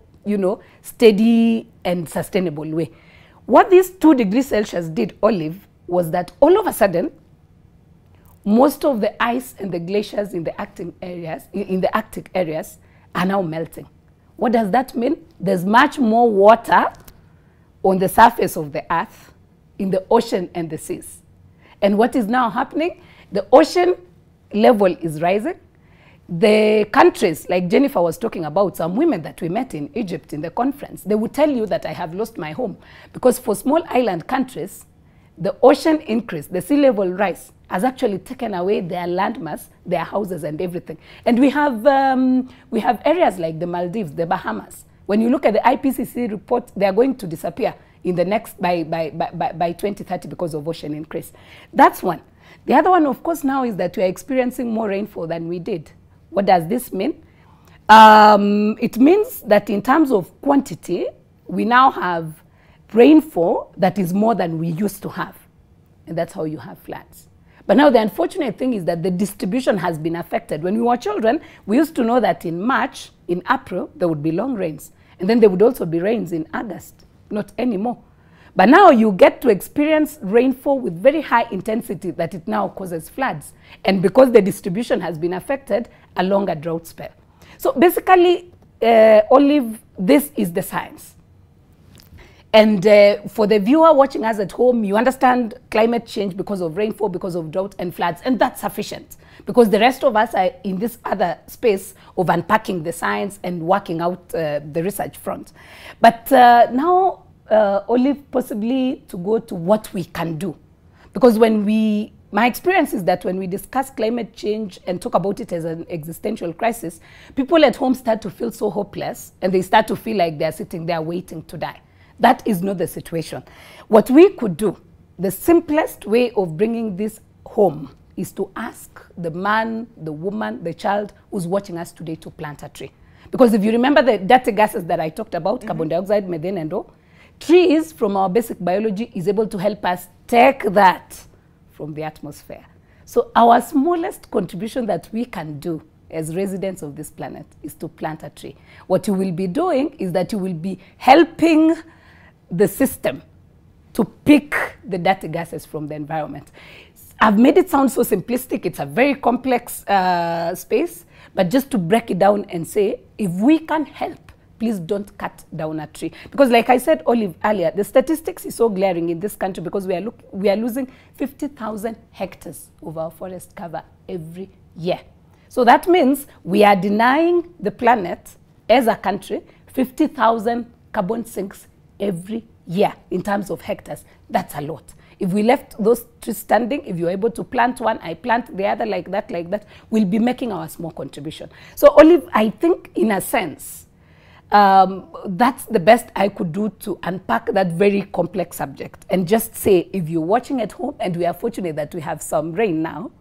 steady and sustainable way. What these 2 degrees Celsius did, Olive, was that all of a sudden, most of the ice and the glaciers in the Arctic areas are now melting. What does that mean? There's much more water on the surface of the earth, in the ocean and the seas. And what is now happening? The ocean level is rising. The countries, like Jennifer was talking about, some women that we met in Egypt in the conference, they would tell you that I have lost my home. Because for small island countries, the ocean increase, the sea level rise, has actually taken away their landmass, their houses and everything. And we have areas like the Maldives, the Bahamas. When you look at the IPCC report, they are going to disappear in the next, by 2030 because of ocean increase. That's one. The other one, of course, now is that we are experiencing more rainfall than we did. What does this mean? It means that in terms of quantity, we now have rainfall that is more than we used to have. And that's how you have floods. But now the unfortunate thing is that the distribution has been affected. When we were children, we used to know that in March, in April, there would be long rains. And then there would also be rains in August. Not anymore. But now you get to experience rainfall with very high intensity that it now causes floods. And because the distribution has been affected, a longer drought spell. So basically, Olive, this is the science. And for the viewer watching us at home, you understand climate change because of rainfall, because of drought and floods, and that's sufficient. Because the rest of us are in this other space of unpacking the science and working out the research front. But now, Olive, possibly to go to what we can do. Because my experience is that when we discuss climate change and talk about it as an existential crisis, people at home start to feel so hopeless, and they start to feel like they're sitting there waiting to die. That is not the situation. What we could do, the simplest way of bringing this home, is to ask the man, the woman, the child who's watching us today to plant a tree. Because if you remember the dirty gases that I talked about, carbon dioxide, methane and all, trees from our basic biology is able to help us take that from the atmosphere. So our smallest contribution that we can do as residents of this planet is to plant a tree. What you will be doing is that you will be helping the system to pick the dirty gases from the environment. I've made it sound so simplistic. It's a very complex space, but just to break it down and say, if we can help, please don't cut down a tree. Because like I said, Olive, earlier, the statistics is so glaring in this country because we are losing 50,000 hectares of our forest cover every year. So that means we are denying the planet as a country 50,000 carbon sinks every year in terms of hectares. That's a lot. If we left those trees standing, if you're able to plant one, I plant the other like that, we'll be making our small contribution. So Olive, I think in a sense, that's the best I could do to unpack that very complex subject and just say, if you're watching at home, and we are fortunate that we have some rain now,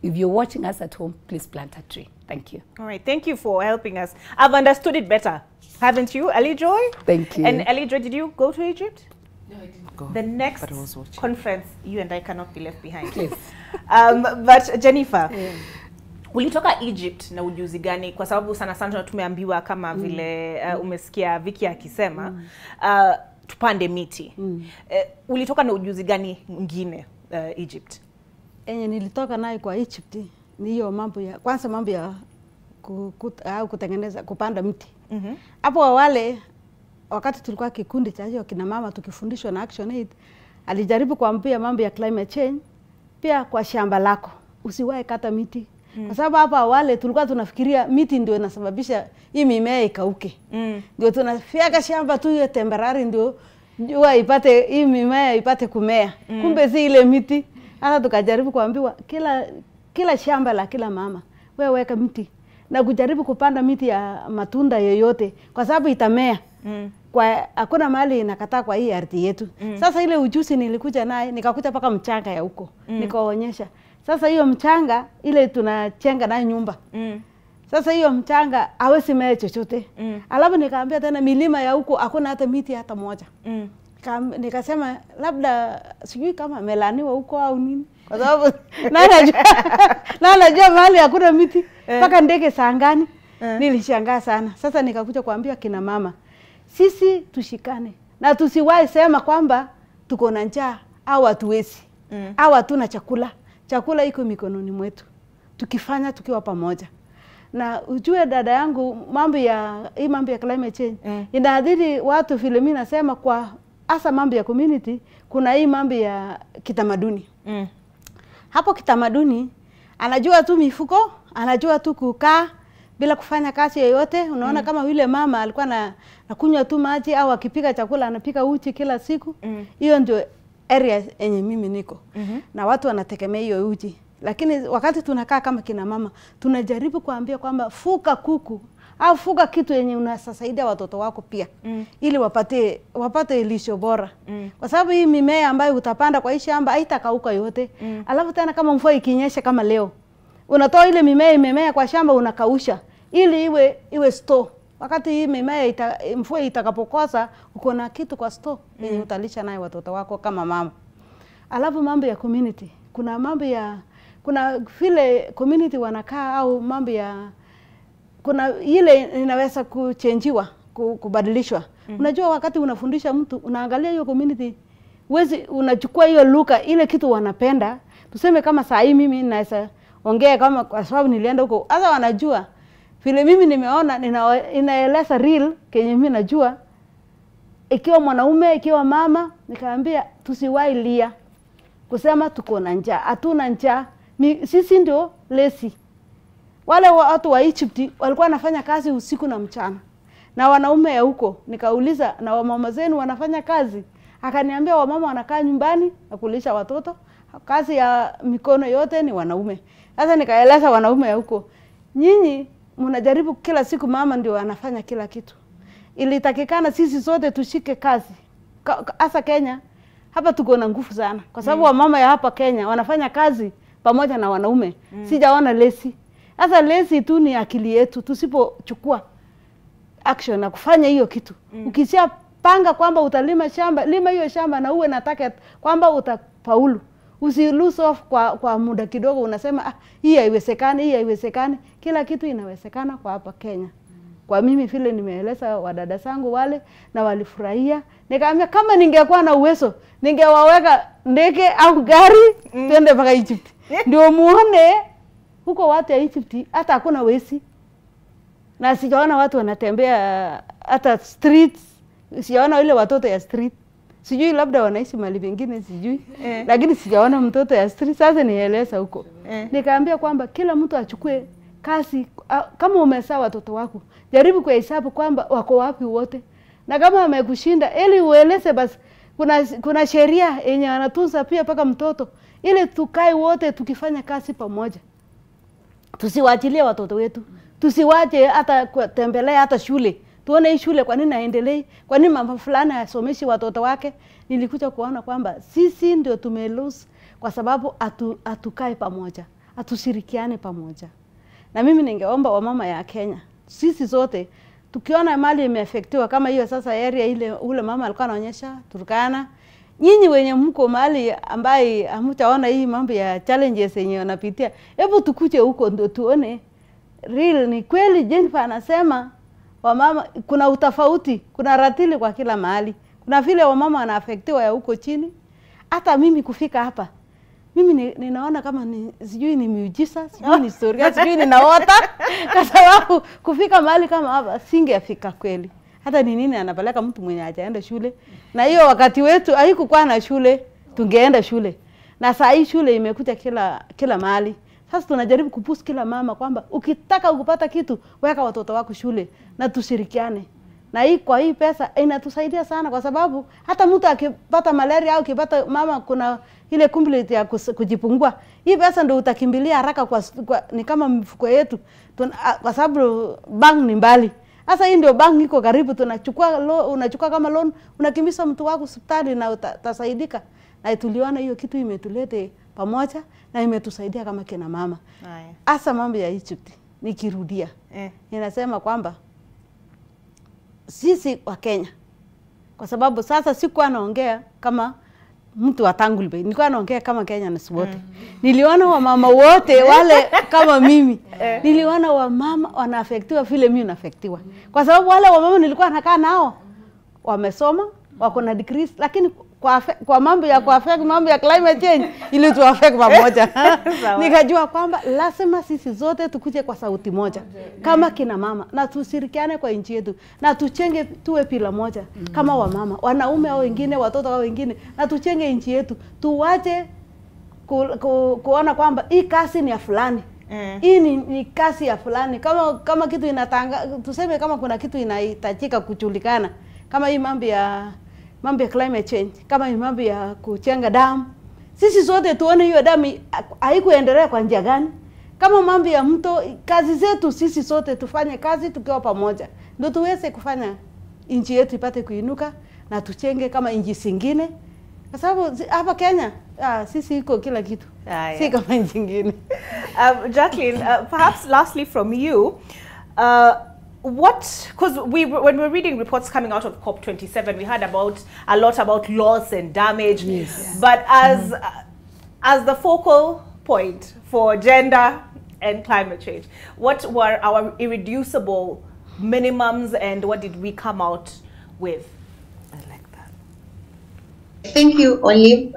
if you're watching us at home, please plant a tree. Thank you. All right, thank you for helping us. I've understood it better, haven't you, Ellie Joy? Thank you. And Ellie Joy, did you go to Egypt? No, I didn't go. The next but I was watching. conference, you and I cannot be left behind. Please. But Jennifer, ulitoka Egypt na ujuzi gani? Kwa sababu sana sana tumeambiwa kama vile umesikia Vicky akisema tupande miti. Ulitoka na ujuzi gani mwingine Egypt? Enye nilitoka nayo kwa Egypt ni hiyo mambo ya kwanza, mambo ya kutengeneza kupanda miti. Hapo awali wakati tulikuwa kikundi cha hiyo kina mama tukifundishwa na Action Aid, alijaribu kuambia mambo ya climate change pia kwa shamba lako usiwahi kata miti. Kwa sababu hapa awali tulikuwa tunafikiria miti ndio inasababisha hii mimea ikauke. Ndio tunafyeka shamba tu hiyo temporary ndio jua ipate hii mimea ipate kumea. Kumbe si ile miti. Hata tukajaribu kuambiwa kila shamba la kila mama wewe weka miti na kujaribu kupanda miti ya matunda yoyote kwa sababu itamea. Kwa hakuna mahali inakataa kwa hii ardhi yetu. Sasa ile ujuzi nilikuja naye nikakuta paka mchanga ya huko. Nikaonyesha. Sasa hiyo mchanga ile tunachenga nayo nyumba. Sasa hiyo mchanga hawezi mea chochote. Alafu nikaambia tena milima ya huko hakuna hata miti hata moja. Nikasema labda sijui kama melaniwa huko au nini. Kwa sababu najua mahali hakuna miti mpaka ndege sangani. Nilishangaa sana. Sasa nikakuja kuambia kina mama, sisi tushikane na tusiwahi sema kwamba tuko na njaa au hatuwezi au hatuna chakula. Chakula iko mikononi mwetu. Tukifanya tukiwa pamoja. Na ujue dada yangu mambo ya climate change inaadhiri watu vile mimi nasema kwa hasa mambo ya community, kuna hii mambo ya kitamaduni. Hapo kitamaduni anajua tu mifuko, anajua tu kukaa bila kufanya kazi yoyote. Unaona kama yule mama alikuwa na kunywa tu maji au akipika chakula anapika uchi kila siku. Hiyo ndio area yenye mimi niko. Na watu wanategemea hiyo uji. Lakini wakati tunakaa kama kina mama, tunajaribu kuambia kwamba fuka kuku au fuka kitu yenye unasaidia watoto wako pia. Ili wapate lisho bora. Kwa sababu hii mimea ambayo utapanda kwa hii shamba haitakauka yote. Alafu tena kama mvua ikinyesha kama leo, unatoa ile mimea imemea kwa shamba unakausha ili iwe store. Wakati hii mimea mvua itakapokosa uko na kitu kwa store yenye utalisha nayo watoto wako kama mama. Alafu mambo ya community. Kuna vile community wanakaa au mambo ya kuna ile inaweza kuchenjiwa, kubadilishwa. Unajua wakati unafundisha mtu unaangalia hiyo community, unachukua hiyo lugha ile kitu wanapenda. Tuseme kama saa hii mimi naweza ongea kama kwa sababu nilienda huko. Hata wanajua vile mimi nimeona inaeleza real kenye mimi najua. ikiwa mwanaume, ikiwa mama, nikaambia tusiwahi lia kusema tuko na njaa. Hatuna njaa. Sisi ndio lesi. Wale watu wa Egypt walikuwa wanafanya kazi usiku na mchana. Na wanaume ya huko, nikauliza na wamama zenu wanafanya kazi? Akaniambia wamama wanakaa nyumbani na kulisha watoto. Kazi ya mikono yote ni wanaume. Sasa nikaeleza wanaume ya huko, nyinyi mnajaribu kila siku, mama ndio anafanya kila kitu. Ilitakikana sisi sote tushike kazi. Hasa Kenya, hapa tuko na nguvu sana. Kwa sababu wamama ya hapa Kenya wanafanya kazi pamoja na wanaume. Sijaona lesi. Sasa lesi tu ni akili yetu, tusipochukua action na kufanya hiyo kitu. Ukisha panga kwamba utalima shamba, lima hiyo shamba na uwe na target kwamba utafaulu. Usi lose off kwa muda kidogo unasema hii haiwezekani, hii haiwezekani. Kila kitu inawezekana kwa hapa Kenya. Kwa mimi vile nimeeleza wadada zangu wale na walifurahia. Nikaambia kama ningekuwa na uwezo, ningewaweka ndege au gari twende mpaka Egypt. Ndio muone huko watu ya Egypt hata hakuna wezi. Na sijaona watu wanatembea hata streets. Sijaona wale watoto ya street. Sijui labda wanaishi mahali pengine sijui. Lakini sijaona mtoto ya street. Sasa nieleza huko. Nikaambia kwamba kila mtu achukue kazi. Kama umezaa watoto wako, jaribu kuhesabu kwamba wako wapi wote. Na kama wamekushinda, ili ueleze basi kuna sheria yenye anatunza pia paka mtoto. Ili tukae wote tukifanya kazi pamoja. Tusiwachilie watoto wetu. Tusiwache hata kutembelea hata shule. Tuone hii shule kwa nini haendelei? Kwa nini mama fulani hasomeshi watoto wake? Nilikuja kuona kwamba sisi ndio tumelose kwa sababu hatukae pamoja. Hatushirikiane pamoja. Na mimi ningeomba wamama ya Kenya, sisi zote tukiona mali imeafektiwa kama hiyo sasa area ile ule mama alikuwa anaonyesha Turkana, nyinyi wenye mko mali ambaye hamtaona hii mambo ya challenges yenye wanapitia, hebu tukuje huko ndio tuone real ni kweli. Jennifer anasema wamama kuna utofauti, kuna ratili kwa kila mahali. Kuna vile wamama wanaafektiwa ya huko chini. Hata mimi kufika hapa, mimi ninaona kama sijui ni miujiza, sijui ni historia, sijui ninaota. Kwa sababu kufika mahali kama hapa singefika kweli. Hata ni nini anapeleka mtu mwenye hajaenda shule? Na hiyo wakati wetu haikukuwa na shule, tungeenda shule. Na saa hii shule imekuja kila mahali. Sasa tunajaribu kupush kila mama kwamba ukitaka kupata kitu, weka watoto wako shule na tushirikiane. Na hii kwa hii pesa inatusaidia sana kwa sababu hata mtu akipata malaria au akipata mama kuna ile complete ya kujipungua. Hii pesa ndio utakimbilia haraka kwa ni kama mfuko yetu. Kwa sababu bank ni mbali. Sasa hii ndio bank iko karibu, unachukua kama loan, unakimbisha mtu wako hospitali na utasaidika. Na tuliona hiyo kitu imetulete pamoja na imetusaidia kama kina mama. Hasa mambo ya Egypt nikirudia. Ninasema kwamba sisi wa Kenya, kwa sababu sasa sikuwa naongea kama mtu wa Tangulbe, nilikuwa naongea kama Kenya na wote. Niliona wamama wote wale kama mimi. Niliona wamama wanaafektiwa vile mimi naafektiwa. Kwa sababu wale wamama nilikuwa nakaa nao wamesoma, wako na degrees, lakini kwa mambo ya mambo ya climate change ili tuafeke pamoja. Nikajua kwamba lazima sisi zote tukuje kwa sauti moja kama kina mama na tushirikiane kwa nchi yetu na tuchenge tuwe pila moja kama wamama, wanaume au wengine, watoto au wengine, na tuchenge nchi yetu. Tuwache kuona kwamba hii kazi ni ya fulani. Hii ni kazi ya fulani. Kama kitu tuseme kama kuna kitu inahitajika kujulikana. Kama hii mambo ya climate change, kama ni mambo ya kuchenga damu. Sisi sote tuone hiyo damu haikuendelea kwa njia gani. Kama mambo ya mto, kazi zetu sisi sote tufanye kazi tukiwa pamoja. Ndio tuweze kufanya nchi yetu ipate kuinuka na tuchenge kama nchi zingine. Kwa sababu hapa Kenya, sisi iko kila kitu. Si kama nchi nyingine. Jacqueline, perhaps lastly from you, because when we're reading reports coming out of COP27, we heard a lot about loss and damage. Yes. But as the focal point for gender and climate change, what were our irreducible minimums and what did we come out with? I like that. Thank you, Olive.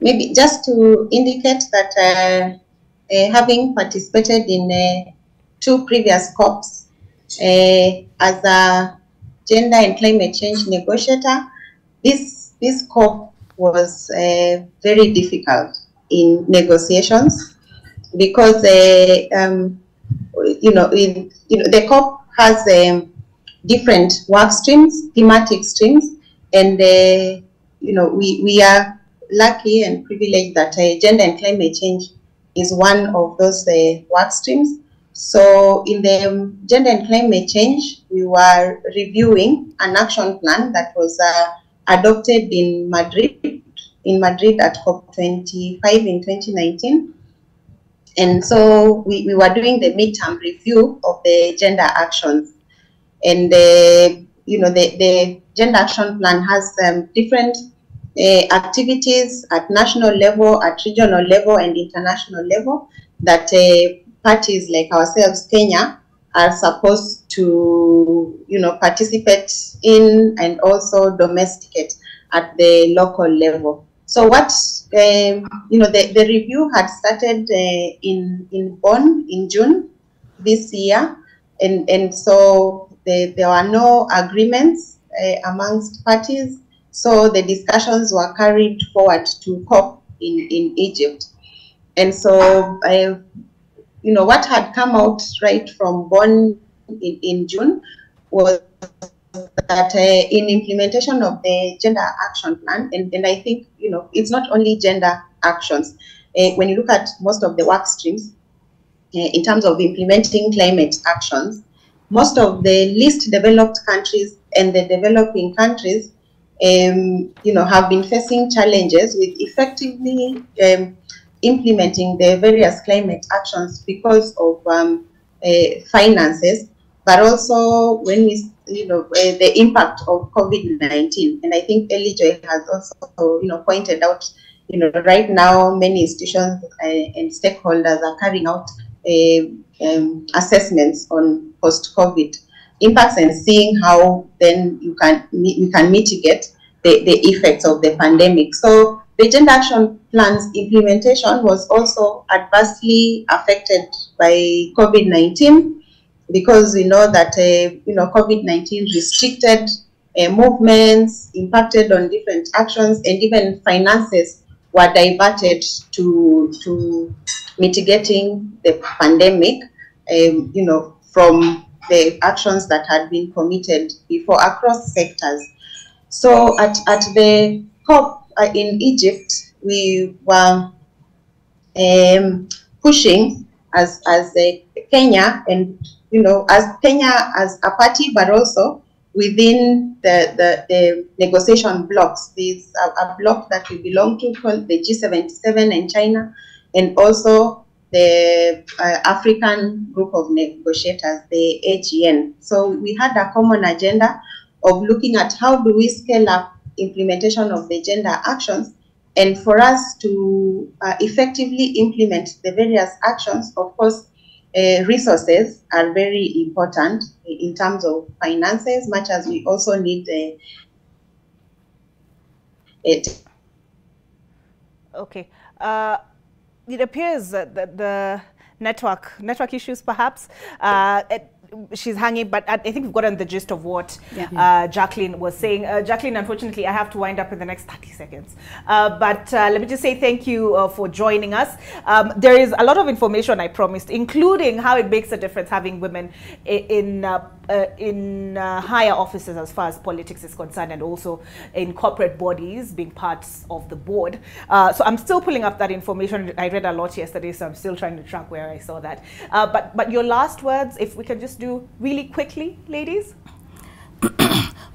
Maybe just to indicate that having participated in 2 previous COPs, as a Gender and Climate Change Negotiator, this COP was very difficult in negotiations because the COP has different work streams, thematic streams, and we are lucky and privileged that gender and climate change is one of those work streams. So in the gender and climate change, we were reviewing an action plan that was adopted in Madrid at COP25 in 2019. And so we were doing the midterm review of the gender actions. And the gender action plan has different activities at national level, at regional level, and international level that parties like ourselves, Kenya, are supposed to, participate in and also domesticate at the local level. So what, the review had started in Bonn in June this year, and so there were no agreements amongst parties. So the discussions were carried forward to COP in Egypt. And so, what had come out right from Bonn in June was that in implementation of the gender action plan, and I think, it's not only gender actions. When you look at most of the work streams, in terms of implementing climate actions, most of the least developed countries and the developing countries have been facing challenges with effectively implementing the various climate actions because of finances, but also when we, the impact of COVID-19. And I think Elijah has also, pointed out, right now many institutions and stakeholders are carrying out assessments on post-COVID impacts and seeing how then you can mitigate the effects of the pandemic. So the gender action plan's implementation was also adversely affected by COVID-19 because we know that COVID-19 restricted movements, impacted on different actions, and even finances were diverted to mitigating the pandemic, from the actions that had been committed before across sectors. So at the COP in Egypt, we were pushing as Kenya, and as Kenya as a party, but also within the negotiation blocks. There's a bloc that we belong to called the G77 in China, and also the African group of negotiators, the AGN. So we had a common agenda of looking at how do we scale up implementation of the gender actions, and for us to effectively implement the various actions, of course, resources are very important in terms of finances, much as we also need it. Okay. It appears that the network issues, perhaps. She's hanging, but I think we've gotten the gist of what Jacqueline was saying. Jacqueline, unfortunately, I have to wind up in the next 30 seconds. But let me just say thank you for joining us. There is a lot of information I promised, including how it makes a difference having women in higher offices as far as politics is concerned, and also in corporate bodies being parts of the board. So I'm still pulling up that information. I read a lot yesterday, so I'm still trying to track where I saw that. But your last words, if we can just do really quickly, ladies.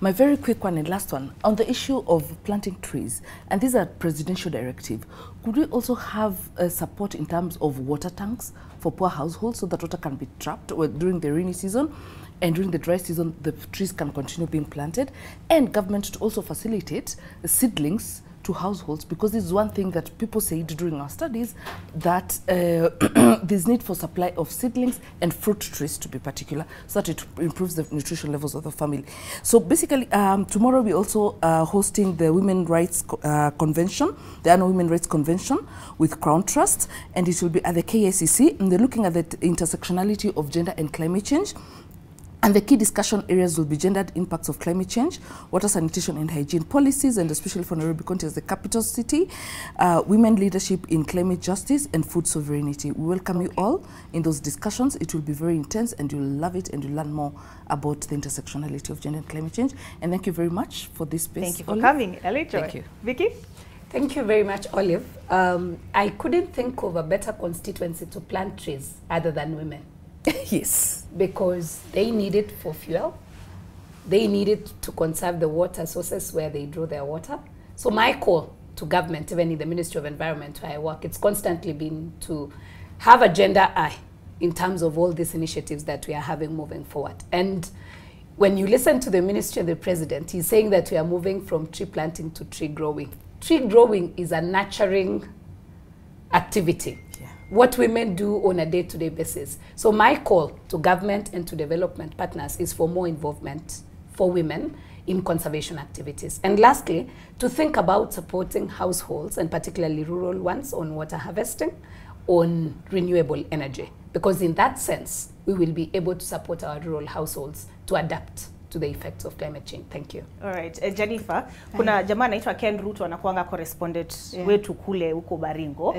My very quick one and last one on the issue of planting trees, and these are presidential directive. Could we also have support in terms of water tanks for poor households so that water can be trapped during the rainy season, and during the dry season the trees can continue being planted, and government to also facilitate seedlings to households, because this is one thing that people said during our studies, that there's need for supply of seedlings and fruit trees to be particular, so that it improves the nutrition levels of the family. So basically, tomorrow we also hosting the Women's Rights Convention, the Annual Women's Rights Convention with Crown Trust, and it will be at the KICC, and they're looking at the intersectionality of gender and climate change. And the key discussion areas will be gendered impacts of climate change, water sanitation and hygiene policies, and especially for Nairobi County as the capital city, women leadership in climate justice, and food sovereignty. We welcome you all in those discussions. It will be very intense, and you'll love it, and you'll learn more about the intersectionality of gender and climate change. And thank you very much for this space. Thank you for coming, Ellie. Thank you. Vicky? Thank you very much, Olive. I couldn't think of a better constituency to plant trees other than women. Yes. Because they need it for fuel. They need it to conserve the water sources where they draw their water. So my call to government, even in the Ministry of Environment where I work, it's constantly been to have a gender eye in terms of all these initiatives that we are having moving forward. And when you listen to the Ministry and the President, he's saying that we are moving from tree planting to tree growing. Tree growing is a nurturing activity. What women do on a day-to-day basis. So my call to government and to development partners is for more involvement for women in conservation activities. And lastly, to think about supporting households, and particularly rural ones, on water harvesting, on renewable energy. Because in that sense, we will be able to support our rural households to adapt to the effects of climate change. Thank you. All right. Jennifer, kuna jamaa anaitwa Ken Ruto anakuanga correspondent wetu kule huko Baringo.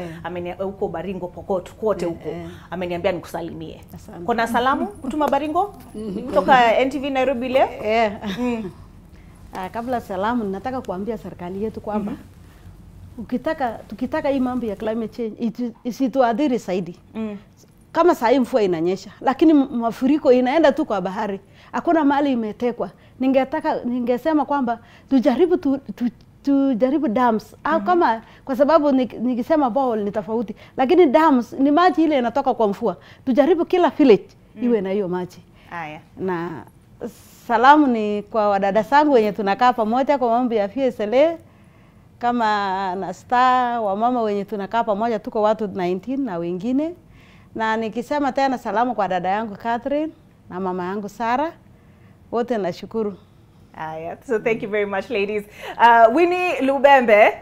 Huko Baringo Pokot kote huko. Ameniambia nikusalimie. Kuna salamu kutuma Baringo? Kutoka NTV Nairobi leo? Kabla salamu nataka kuambia serikali yetu kwamba tukitaka hii mambo ya climate change isituadhiri zaidi. Kama saa hii mvua inanyesha, lakini mafuriko inaenda tu kwa bahari. Hakuna mahali imetekwa. Ningesema kwamba tujaribu dams. Au kama kwa sababu nikisema borehole ni tofauti, lakini dams ni maji ile inatoka kwa mvua. Tujaribu kila village iwe na hiyo maji. Haya. Na salamu ni kwa wadada zangu wenye tunakaa pamoja kwa mambo ya FSLA, kama na Star, wamama wenye tunakaa pamoja tuko watu 19 na wengine. Na nikisema tena salamu kwa dada yangu Catherine na mama yangu Sarah, wote nashukuru. So thank you very much, ladies. Winnie Lubembe,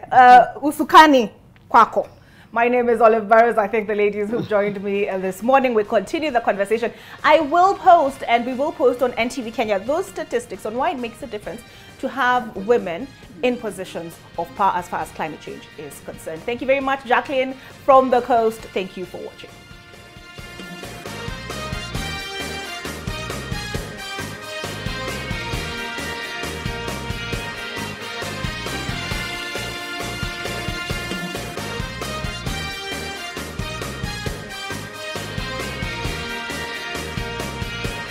usukani kwako. My name is Olive Burrows. I thank the ladies who joined me this morning. We continue the conversation. I will post, and we will post on NTV Kenya, those statistics on why it makes a difference to have women in positions of power as far as climate change is concerned. Thank you very much, Jacqueline from the coast. Thank you for watching.